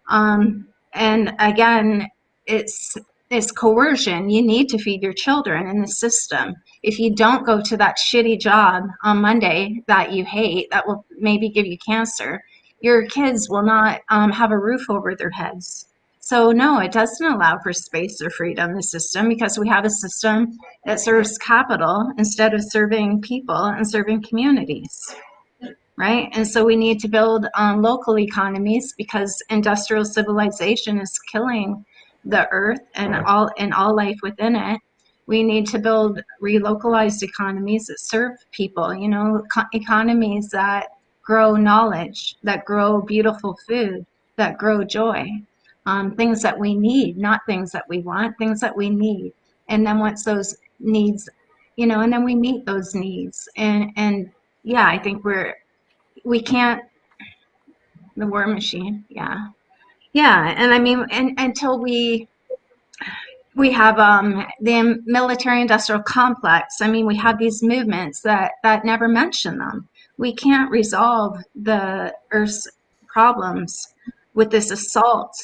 And again, it's it's coercion. You need to feed your children in the system. If you don't go to that shitty job on Monday that you hate, that will maybe give you cancer, your kids will not have a roof over their heads. So no, it doesn't allow for space or freedom, the system, because we have a system that serves capital instead of serving people and serving communities. Right? And so we need to build local economies, because industrial civilization is killing the earth and all life within it. We need to build relocalized economies that serve people, you know, economies that grow knowledge, that grow beautiful food, that grow joy, things that we need, not things that we want, things that we need. And then once those needs, you know, and then we meet those needs. And yeah, I think we can't, the war machine, yeah. And I mean, and until we have the military industrial complex, I mean, we have these movements that never mention them. We can't resolve the earth's problems with this assault,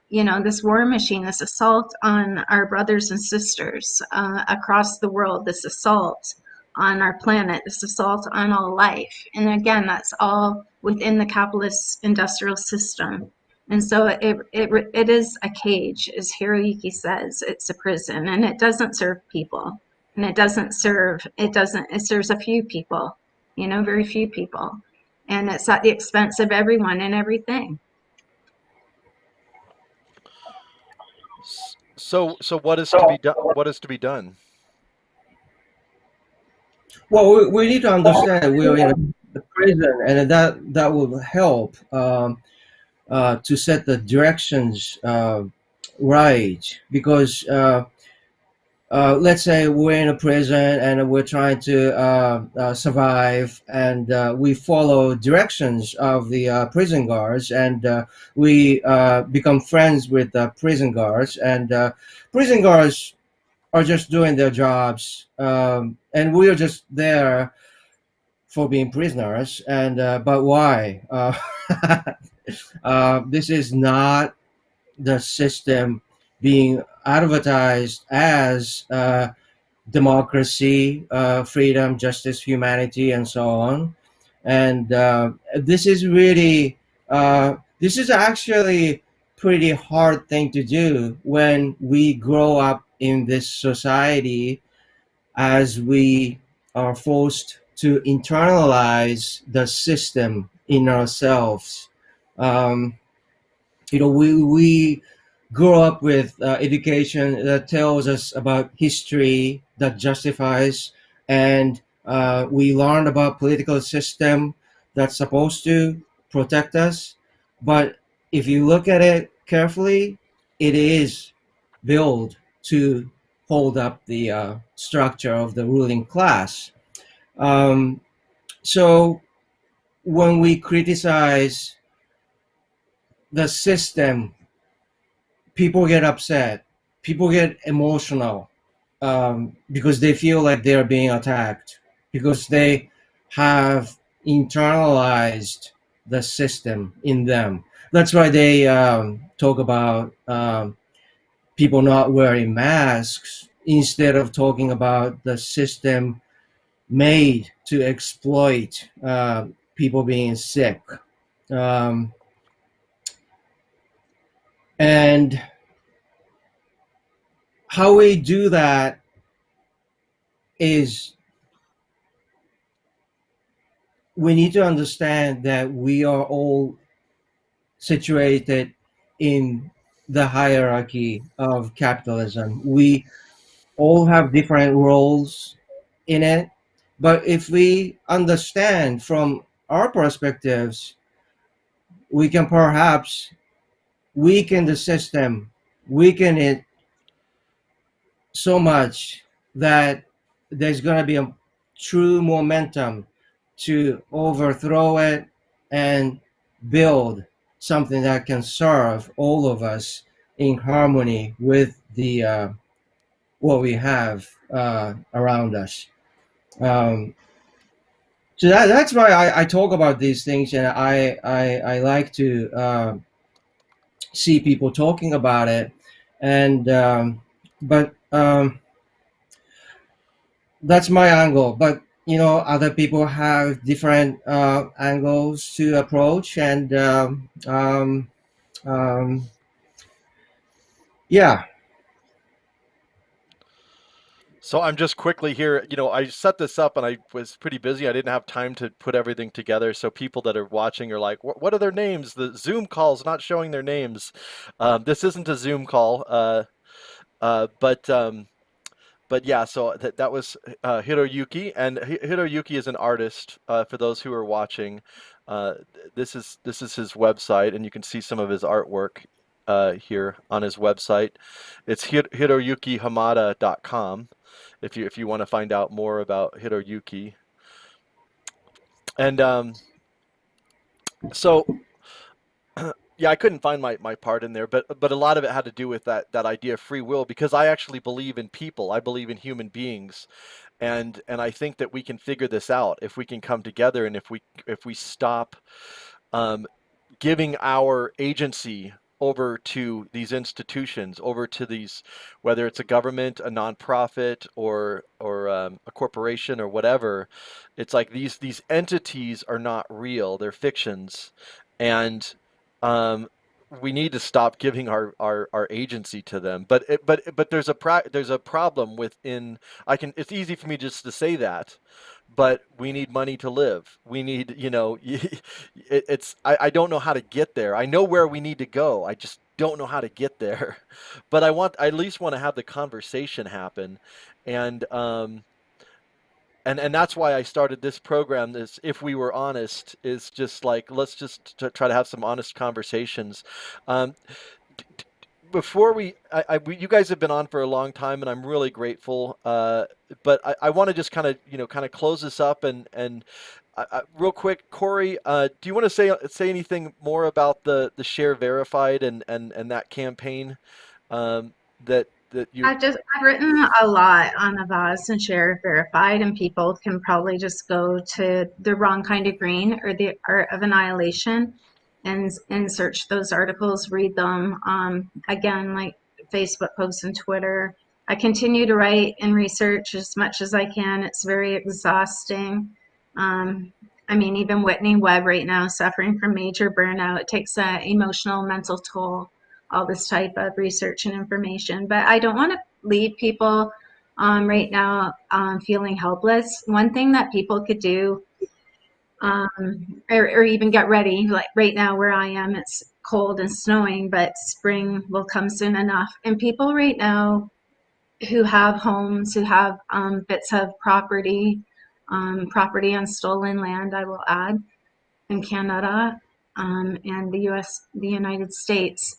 you know, this war machine, this assault on our brothers and sisters across the world, this assault on our planet, this assault on all life. And again, that's all within the capitalist industrial system. And so it is a cage, as Hiroyuki says. It's a prison, and it doesn't serve people. And it serves a few people, you know, very few people. And it's at the expense of everyone and everything. So what is to be done? What is to be done? Well, we need to understand we're in the prison, and that will help to set the directions right. Because let's say we're in a prison and we're trying to survive, and we follow directions of the prison guards, and we become friends with the prison guards, and prison guards are just doing their jobs, and we are just there for being prisoners. And but why? This is not the system being advertised as democracy, freedom, justice, humanity, and so on. And this is really this is actually pretty hard thing to do when we grow up in this society, as we are forced to internalize the system in ourselves. Um, we grow up with education that tells us about history, that justifies, and we learn about political system that's supposed to protect us. But if you look at it carefully, it is built to hold up the structure of the ruling class. Um, so when we criticize the system, people get upset, people get emotional, because they feel like they're being attacked, because they have internalized the system in them. That's why they talk about people not wearing masks instead of talking about the system made to exploit people being sick. Um, and how we do that is, we need to understand that we are all situated in the hierarchy of capitalism. We all have different roles in it. But if we understand from our perspectives, we can perhaps weaken the system, weaken it so much that there's going to be a true momentum to overthrow it and build something that can serve all of us in harmony with the what we have around us. Um, so that's why I talk about these things, and I like to see people talking about it. And but that's my angle. But other people have different angles to approach, and um, yeah. So I'm just quickly here, I set this up and I was pretty busy. I didn't have time to put everything together. So people that are watching are like, what are their names? The Zoom call's not showing their names. This isn't a Zoom call. Uh, but um, but yeah, so that was Hiroyuki, and Hiroyuki is an artist. For those who are watching, this is his website, and you can see some of his artwork here on his website. It's hiroyukihamada.com if you want to find out more about Hiroyuki. And so yeah, I couldn't find my part in there, but a lot of it had to do with that idea of free will, because I actually believe in people. I believe in human beings, and I think that we can figure this out if we can come together, and if we stop um, giving our agency over to these institutions, over to these, whether it's a government, a nonprofit, or a corporation or whatever. It's like these entities are not real; they're fictions, and um, we need to stop giving our agency to them. But there's a problem within. It's easy for me just to say that, but we need money to live. We need, I don't know how to get there. I know where we need to go. I just don't know how to get there. But I at least want to have the conversation happen. And and that's why I started this program. This, if we were honest, is just like, let's just try to have some honest conversations. Um, Before you guys have been on for a long time, and I'm really grateful. But I want to just kind of close this up, and real quick, Cory, do you want to say anything more about the Share Verified and that campaign that you? I've written a lot on Avaz and Share Verified, and people can probably just go to The Wrong Kind of Green or The Art of Annihilation and search those articles, read them. Again, like Facebook posts and Twitter. I continue to write and research as much as I can. It's very exhausting. Um, I mean, even Whitney Webb right now suffering from major burnout. It takes an emotional, mental toll, all this type of research and information. But I don't want to leave people right now feeling helpless. One thing that people could do, or even get ready, like right now where I am, it's cold and snowing, but spring will come soon enough. And people right now who have homes, who have bits of property, property on stolen land, I will add, in Canada and the US, the United States,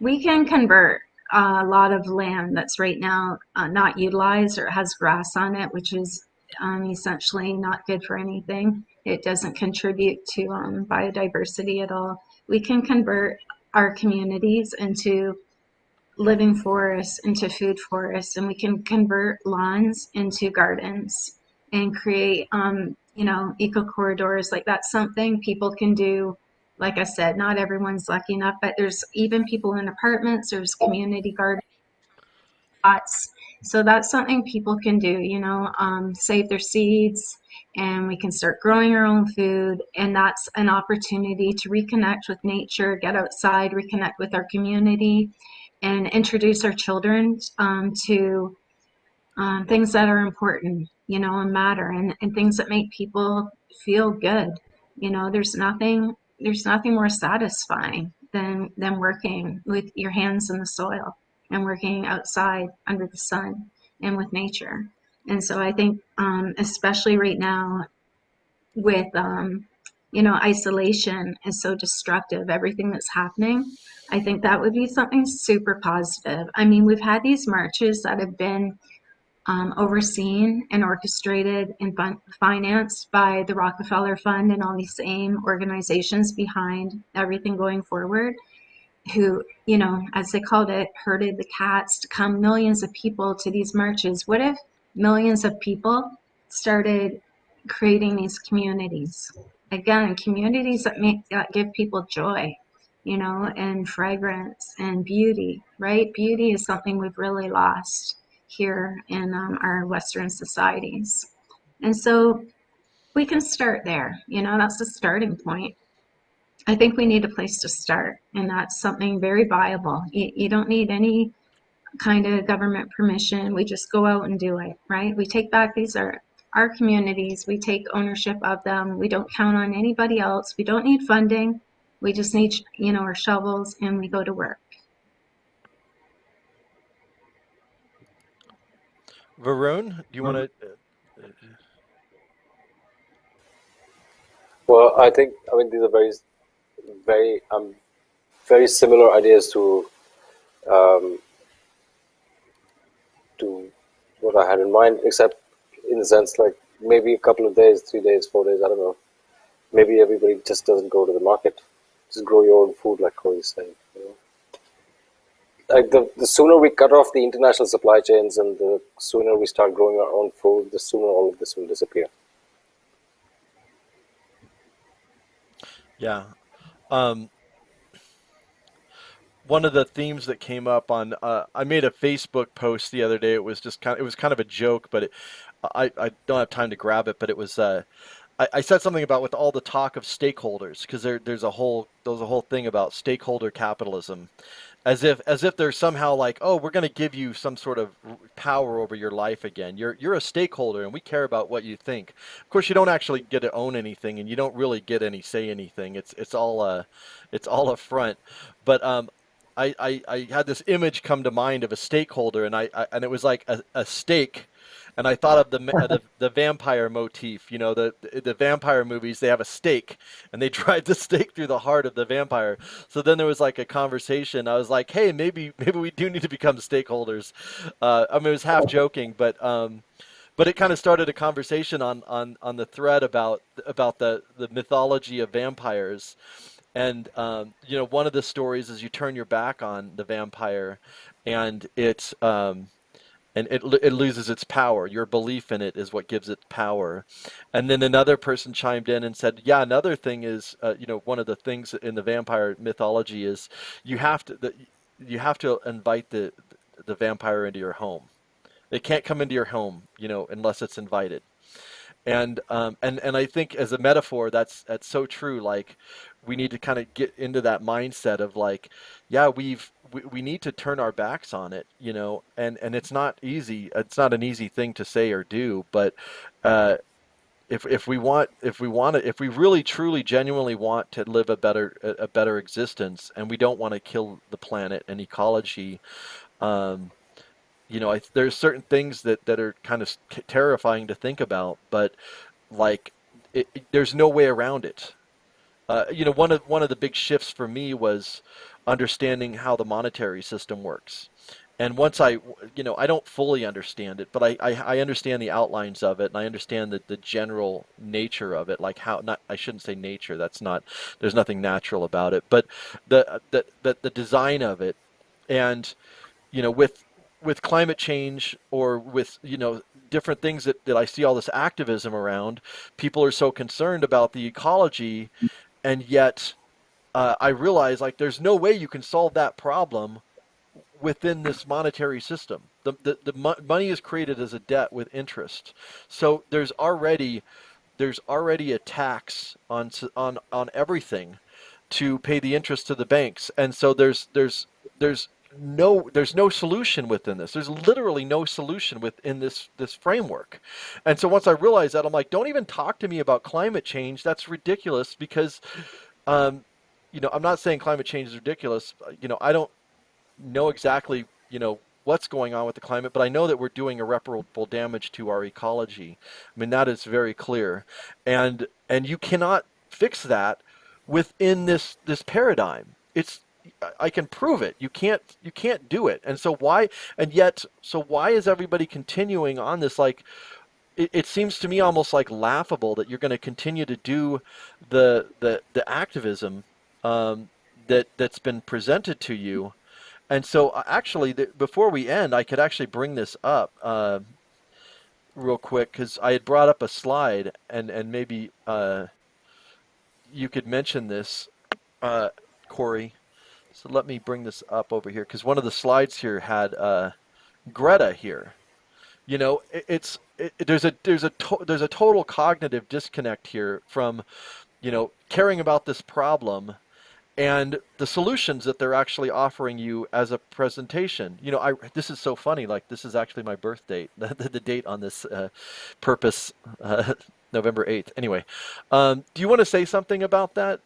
we can convert a lot of land that's right now not utilized or has grass on it, which is essentially not good for anything. It doesn't contribute to biodiversity at all. We can convert our communities into living forests, into food forests, and we can convert lawns into gardens and create, eco corridors. Like that's something people can do. Like I said, not everyone's lucky enough, but there's even people in apartments, there's community gardens. So that's something people can do, save their seeds and we can start growing our own food. And that's an opportunity to reconnect with nature, get outside, reconnect with our community, and introduce our children to things that are important, and matter and things that make people feel good. There's nothing more satisfying than working with your hands in the soil and working outside under the sun and with nature. And so I think, especially right now with, isolation is so destructive, everything that's happening, I think that would be something super positive. I mean, we've had these marches that have been overseen and orchestrated and financed by the Rockefeller Fund and all these same organizations behind everything going forward, who, as they called it, herded the cats to come millions of people to these marches. What if millions of people started creating these communities? Again, communities that give people joy, and fragrance and beauty, right? Beauty is something we've really lost here in our Western societies. And so we can start there, that's the starting point. I think we need a place to start, and that's something very viable. You don't need any kind of government permission. We just go out and do it, right? We take back these are our communities. We take ownership of them. We don't count on anybody else. We don't need funding. We just need, our shovels, and we go to work. Varun, do you want to? Well, I mean, these are very, very similar ideas um, to what I had in mind, except in the sense like maybe a couple of days, 3 days, 4 days, I don't know. Maybe everybody just doesn't go to the market. Just grow your own food, like Cory's saying. Like the sooner we cut off the international supply chains and the sooner we start growing our own food, the sooner all of this will disappear. Yeah. Um, One of the themes that came up on I made a Facebook post the other day. It was kind of a joke, but I don't have time to grab it. But it was I said something about with all the talk of stakeholders because there's a whole thing about stakeholder capitalism, as if they're somehow like, oh, we're going to give you some sort of power over your life again. You're a stakeholder and we care about what you think. Of course, you don't actually get to own anything and you don't really get any say anything. It's all a front. But I had this image come to mind of a stakeholder, and it was like a stake, and I thought of the vampire motif. The vampire movies, they have a stake, and they drive the stake through the heart of the vampire. So then there was like a conversation. I was like, hey, maybe we do need to become stakeholders. I mean, it was half joking, but it kind of started a conversation on the thread about the mythology of vampires. And one of the stories is you turn your back on the vampire, and it loses its power. Your belief in it is what gives it power. And then another person chimed in and said, yeah, another thing is, one of the things in the vampire mythology is you have to invite the vampire into your home. They can't come into your home, unless it's invited. And I think as a metaphor, that's so true. Like, we need to kind of get into that mindset of like, yeah, we need to turn our backs on it, and it's not easy. It's not an easy thing to say or do, but uh, if we really truly genuinely want to live a better existence, and we don't want to kill the planet and ecology, um, there's certain things that are kind of terrifying to think about, but like there's no way around it. One of the big shifts for me was understanding how the monetary system works. And once I don't fully understand it, but I understand the outlines of it, and I understand the general nature of it, like how, not, I shouldn't say nature, that's not, there's nothing natural about it, but the design of it. And with climate change, or with different things that I see all this activism around, people are so concerned about the ecology, and yet I realize, like, there's no way you can solve that problem within this monetary system. The money is created as a debt with interest, so there's already a tax on everything to pay the interest to the banks, and so there's no solution within this. There's literally no solution within this framework. And so once I realized that, I'm like, don't even talk to me about climate change. That's ridiculous, because um, I'm not saying climate change is ridiculous. I don't know exactly, what's going on with the climate, but I know that we're doing irreparable damage to our ecology. I mean, that is very clear. And you cannot fix that within this paradigm. I can prove it. You can't do it. And so why is everybody continuing on this? Like, it seems to me almost like laughable that you're going to continue to do the activism, um, that's been presented to you. And so, actually, before we end, I could actually bring this up real quick, because I had brought up a slide, and maybe you could mention this, uh, Corey. So let me bring this up over here, because one of the slides here had Greta here. There's a total cognitive disconnect here from caring about this problem and the solutions that they're actually offering you as a presentation. This is so funny. Like, this is actually my birth date, the date on this purpose, November 8th. Anyway, do you want to say something about that?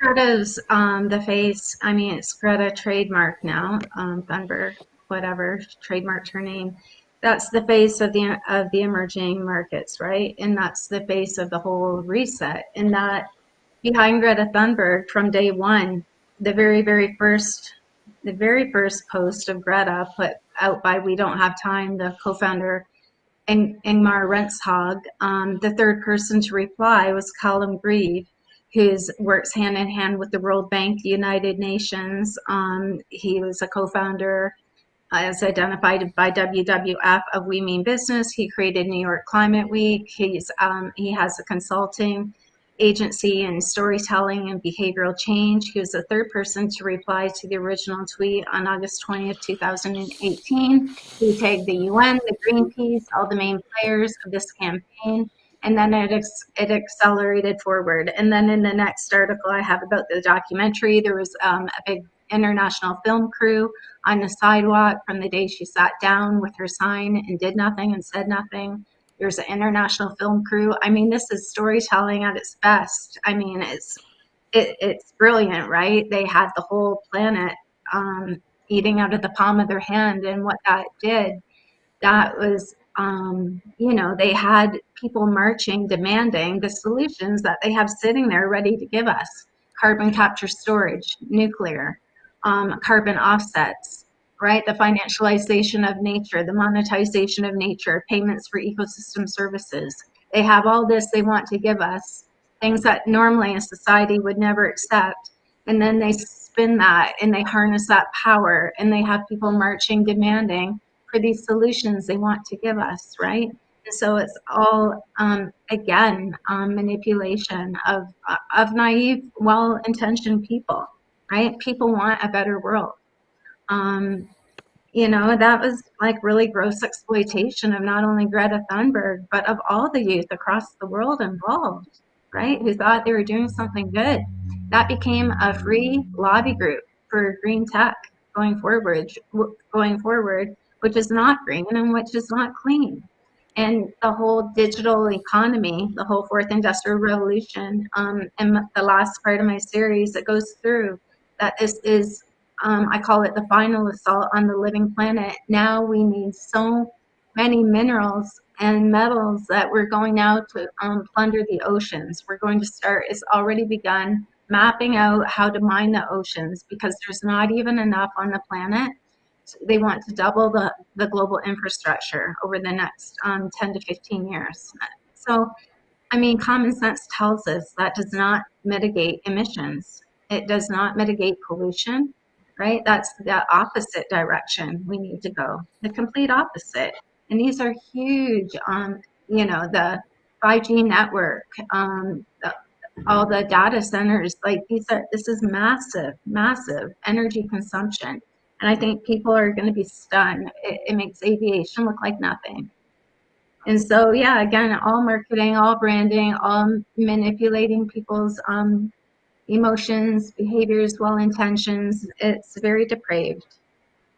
Greta's the face. I mean, it's Greta trademark now. Thunberg, whatever, trademarked her name. That's the face of the emerging markets, right? And that's the face of the whole reset. And that behind Greta Thunberg from day one, the very first post of Greta put out by We Don't Have Time, the co-founder Ingmar Rentzhog. The third person to reply was Callum Grieve, who works hand in hand with the World Bank, the United Nations. He was a co-founder, as identified by WWF, of We Mean Business. He created New York Climate Week. He has a consulting agency in storytelling and behavioral change. He was the third person to reply to the original tweet on August 20th, 2018. He tagged the UN, the Greenpeace, all the main players of this campaign, and then it accelerated forward. And then in the next article I have about the documentary, there was a big international film crew on the sidewalk from the day she sat down with her sign and did nothing and said nothing. There's an international film crew. I mean, this is storytelling at its best. I mean, it's brilliant, right? They had the whole planet eating out of the palm of their hand, and what that did, that was, they had people marching, demanding the solutions that they have sitting there ready to give us: carbon capture storage, nuclear, carbon offsets, right? The financialization of nature, the monetization of nature, payments for ecosystem services. They have all this they want to give us, things that normally a society would never accept. And then they spin that and they harness that power, and they have people marching, demanding for these solutions they want to give us, right? And so it's all, again, manipulation of naive, well-intentioned people, right? People want a better world. Um, That was like really gross exploitation of not only Greta Thunberg, but of all the youth across the world involved, right? Who thought they were doing something good. That became a free lobby group for green tech going forward, which is not green and which is not clean. And the whole digital economy, the whole fourth industrial revolution, and the last part of my series, it goes through that this is I call it the final assault on the living planet. Now we need so many minerals and metals that we're going now to plunder the oceans. We're going to start, it's already begun, mapping out how to mine the oceans because there's not even enough on the planet. They want to double the global infrastructure over the next 10 to 15 years. So I mean, common sense tells us that does not mitigate emissions. It does not mitigate pollution, right? That's the opposite direction we need to go, the complete opposite. And these are huge, the 5G network, all the data centers, like this is massive, massive energy consumption. And I think people are going to be stunned. It makes aviation look like nothing. And so, yeah, again, all marketing, all branding, all manipulating people's emotions, behaviors, well intentions. It's very depraved,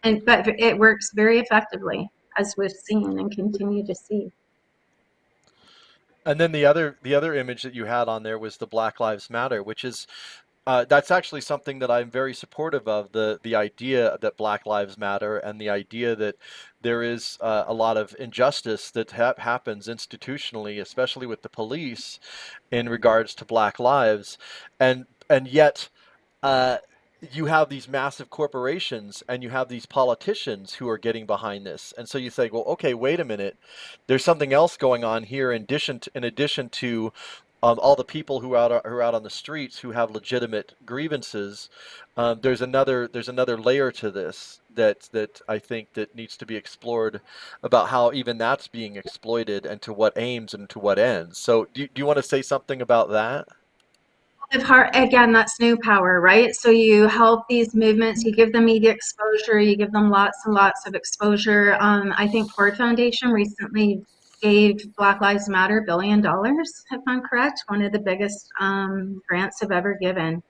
but it works very effectively, as we've seen and continue to see. And then the other image that you had on there was the Black Lives Matter, which is that's actually something that I'm very supportive of, the idea that Black Lives Matter and the idea that there is a lot of injustice that happens institutionally, especially with the police, in regards to Black lives, and yet uh, you have these massive corporations and you have these politicians who are getting behind this, and so you say, well, okay, wait a minute, there's something else going on here in addition to all the people who are out on the streets who have legitimate grievances. There's another layer to this that I think that needs to be explored about how even that's being exploited and to what aims and to what ends. So do you want to say something about that? Again, that's new power, right? So you help these movements, you give them media exposure, you give them lots and lots of exposure. I think Ford Foundation recently gave Black Lives Matter $1 billion, if I'm correct, one of the biggest grants I've ever given.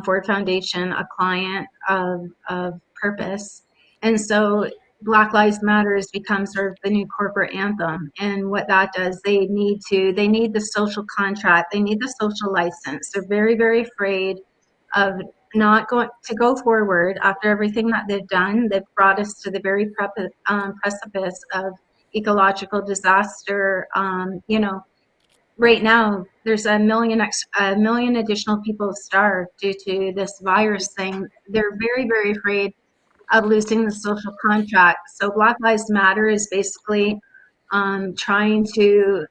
Ford Foundation, a client of Purpose. And so Black Lives Matter has become sort of the new corporate anthem. And what that does, they need the social contract, they need the social license. They're very, very afraid of not going to go forward after everything that they've done. They've brought us to the very precipice of ecological disaster. Right now there's a million additional people starved due to this virus thing. They're very, very afraid of losing the social contract. So Black Lives Matter is basically trying to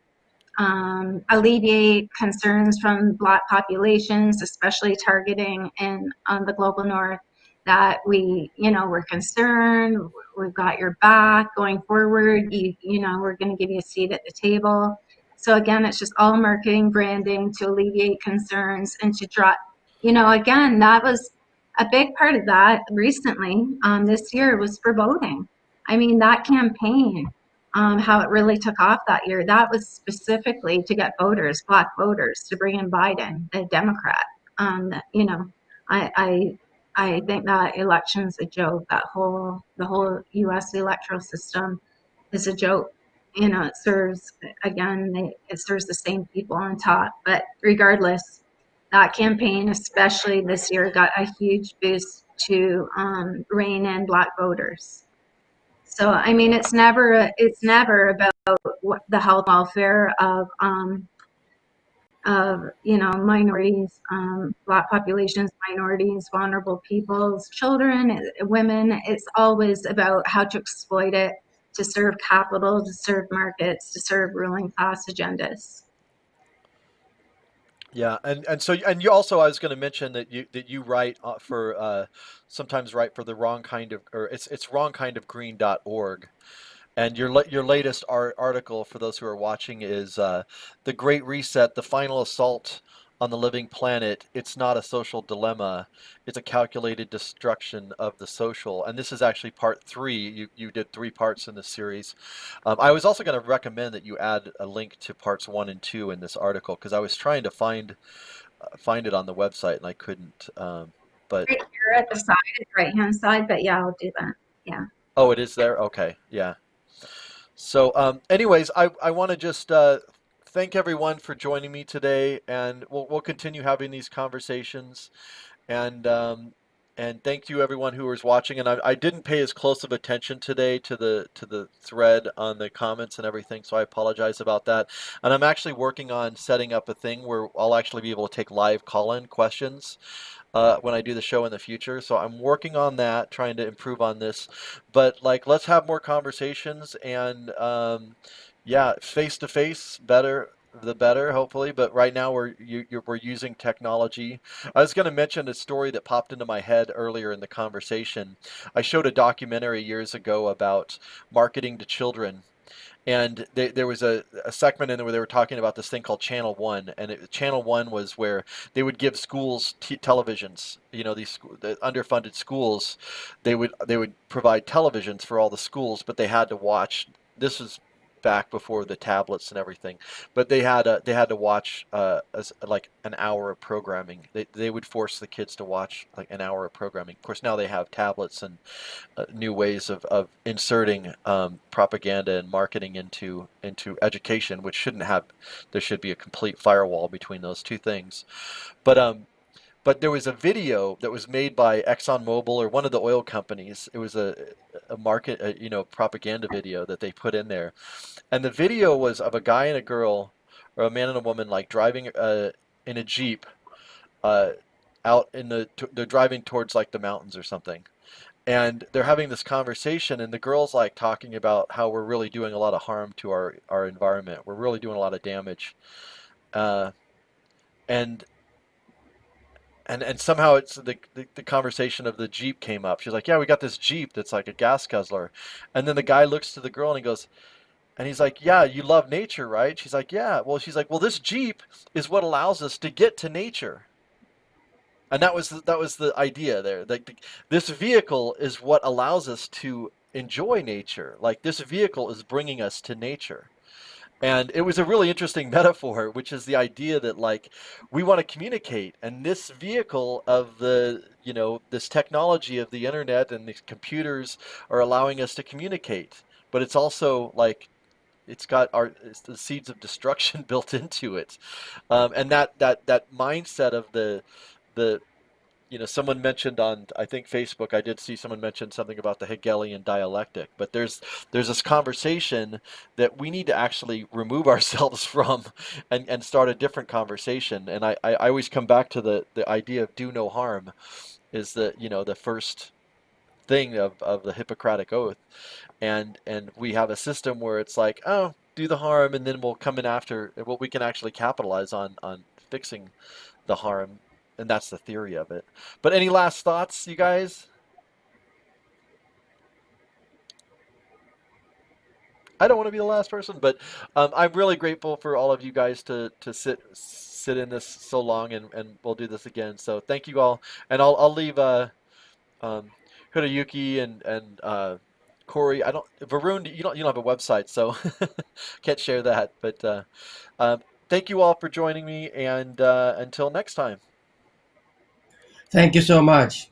alleviate concerns from Black populations, especially targeting in the global North, that we're concerned, we've got your back going forward, we're going to give you a seat at the table. So again, it's just all marketing, branding to alleviate concerns and to draw, again, that was a big part of that recently, this year, was for voting. I mean, that campaign, how it really took off that year, that was specifically to get voters, Black voters, to bring in Biden, a Democrat. I think that election's a joke. The whole U.S. electoral system is a joke. It serves the same people on top. But regardless, that campaign, especially this year, got a huge boost to rein in Black voters. So I mean, it's never about the health welfare of minorities, Black populations, minorities, vulnerable peoples, children, women. It's always about how to exploit it to serve capital, to serve markets, to serve ruling class agendas. Yeah, and you also, I was going to mention that you write for sometimes write for the wrong kind of, or it's wrongkindofgreen.org. And your latest article, for those who are watching, is the Great Reset: The Final Assault on the living planet, it's not a social dilemma. It's a calculated destruction of the social. And this is actually part 3. You did 3 parts in this series. I was also going to recommend that you add a link to parts 1 and 2 in this article, because I was trying to find it on the website and I couldn't. But Right here at the side, right hand side, but yeah, I'll do that. Yeah. oh, it is there. Okay, yeah. So, anyways, I want to just thank everyone for joining me today, and we'll continue having these conversations. And thank you everyone who was watching. And I didn't pay as close of attention today to the thread on the comments and everything, so I apologize about that. And I'm actually working on setting up a thing where I'll actually be able to take live call-in questions when I do the show in the future. So I'm working on that, trying to improve on this. But like, let's have more conversations, and yeah, face to face, better the better, hopefully. But right now we're using technology. I was going to mention a story that popped into my head earlier in the conversation. I showed a documentary years ago about marketing to children. And there was a segment in there where they were talking about this thing called Channel One, and Channel One was where they would give schools televisions. You know, the underfunded schools, they would provide televisions for all the schools, but they had to watch. This was back before the tablets and everything, but they had to watch like an hour of programming. They would force the kids to watch like an hour of programming. Of course, now they have tablets and new ways of inserting propaganda and marketing into education, which shouldn't have. There should be a complete firewall between those two things. But there was a video that was made by ExxonMobil or one of the oil companies. It was a market, propaganda video that they put in there, and the video was of a guy and a girl, or a man and a woman, like driving in a Jeep, uh, out in they're driving towards like the mountains or something, and they're having this conversation, and the girl's like talking about how we're really doing a lot of harm to our environment. We're really doing a lot of damage, uh, and and somehow it's the conversation of the Jeep came up. She's like, yeah, we got this Jeep that's like a gas guzzler, and then the guy looks to the girl and he goes, and he's like, yeah, you love nature, right? She's like, yeah. Well, she's like, well, this Jeep is what allows us to get to nature. And that was the idea there. Like this vehicle is what allows us to enjoy nature. Like this vehicle is bringing us to nature. And it was a really interesting metaphor, which is the idea that like we want to communicate, and this vehicle of this technology of the internet and these computers are allowing us to communicate. But it's also like it's the seeds of destruction built into it, and that mindset of the someone mentioned on, I think, Facebook, I did see someone mention something about the Hegelian dialectic, but there's this conversation that we need to actually remove ourselves from, and start a different conversation. And I always come back to the idea of do no harm is the first thing of the Hippocratic Oath. And we have a system where it's like, oh, do the harm, and then we'll come in after what we can actually capitalize on fixing the harm. And that's the theory of it. But any last thoughts, you guys? I don't want to be the last person, but I'm really grateful for all of you guys to sit in this so long, and we'll do this again. So thank you all, and I'll leave um, Hiroyuki and Cory. I don't Varun. You don't have a website, so can't share that. But um, thank you all for joining me, and until next time. Thank you so much.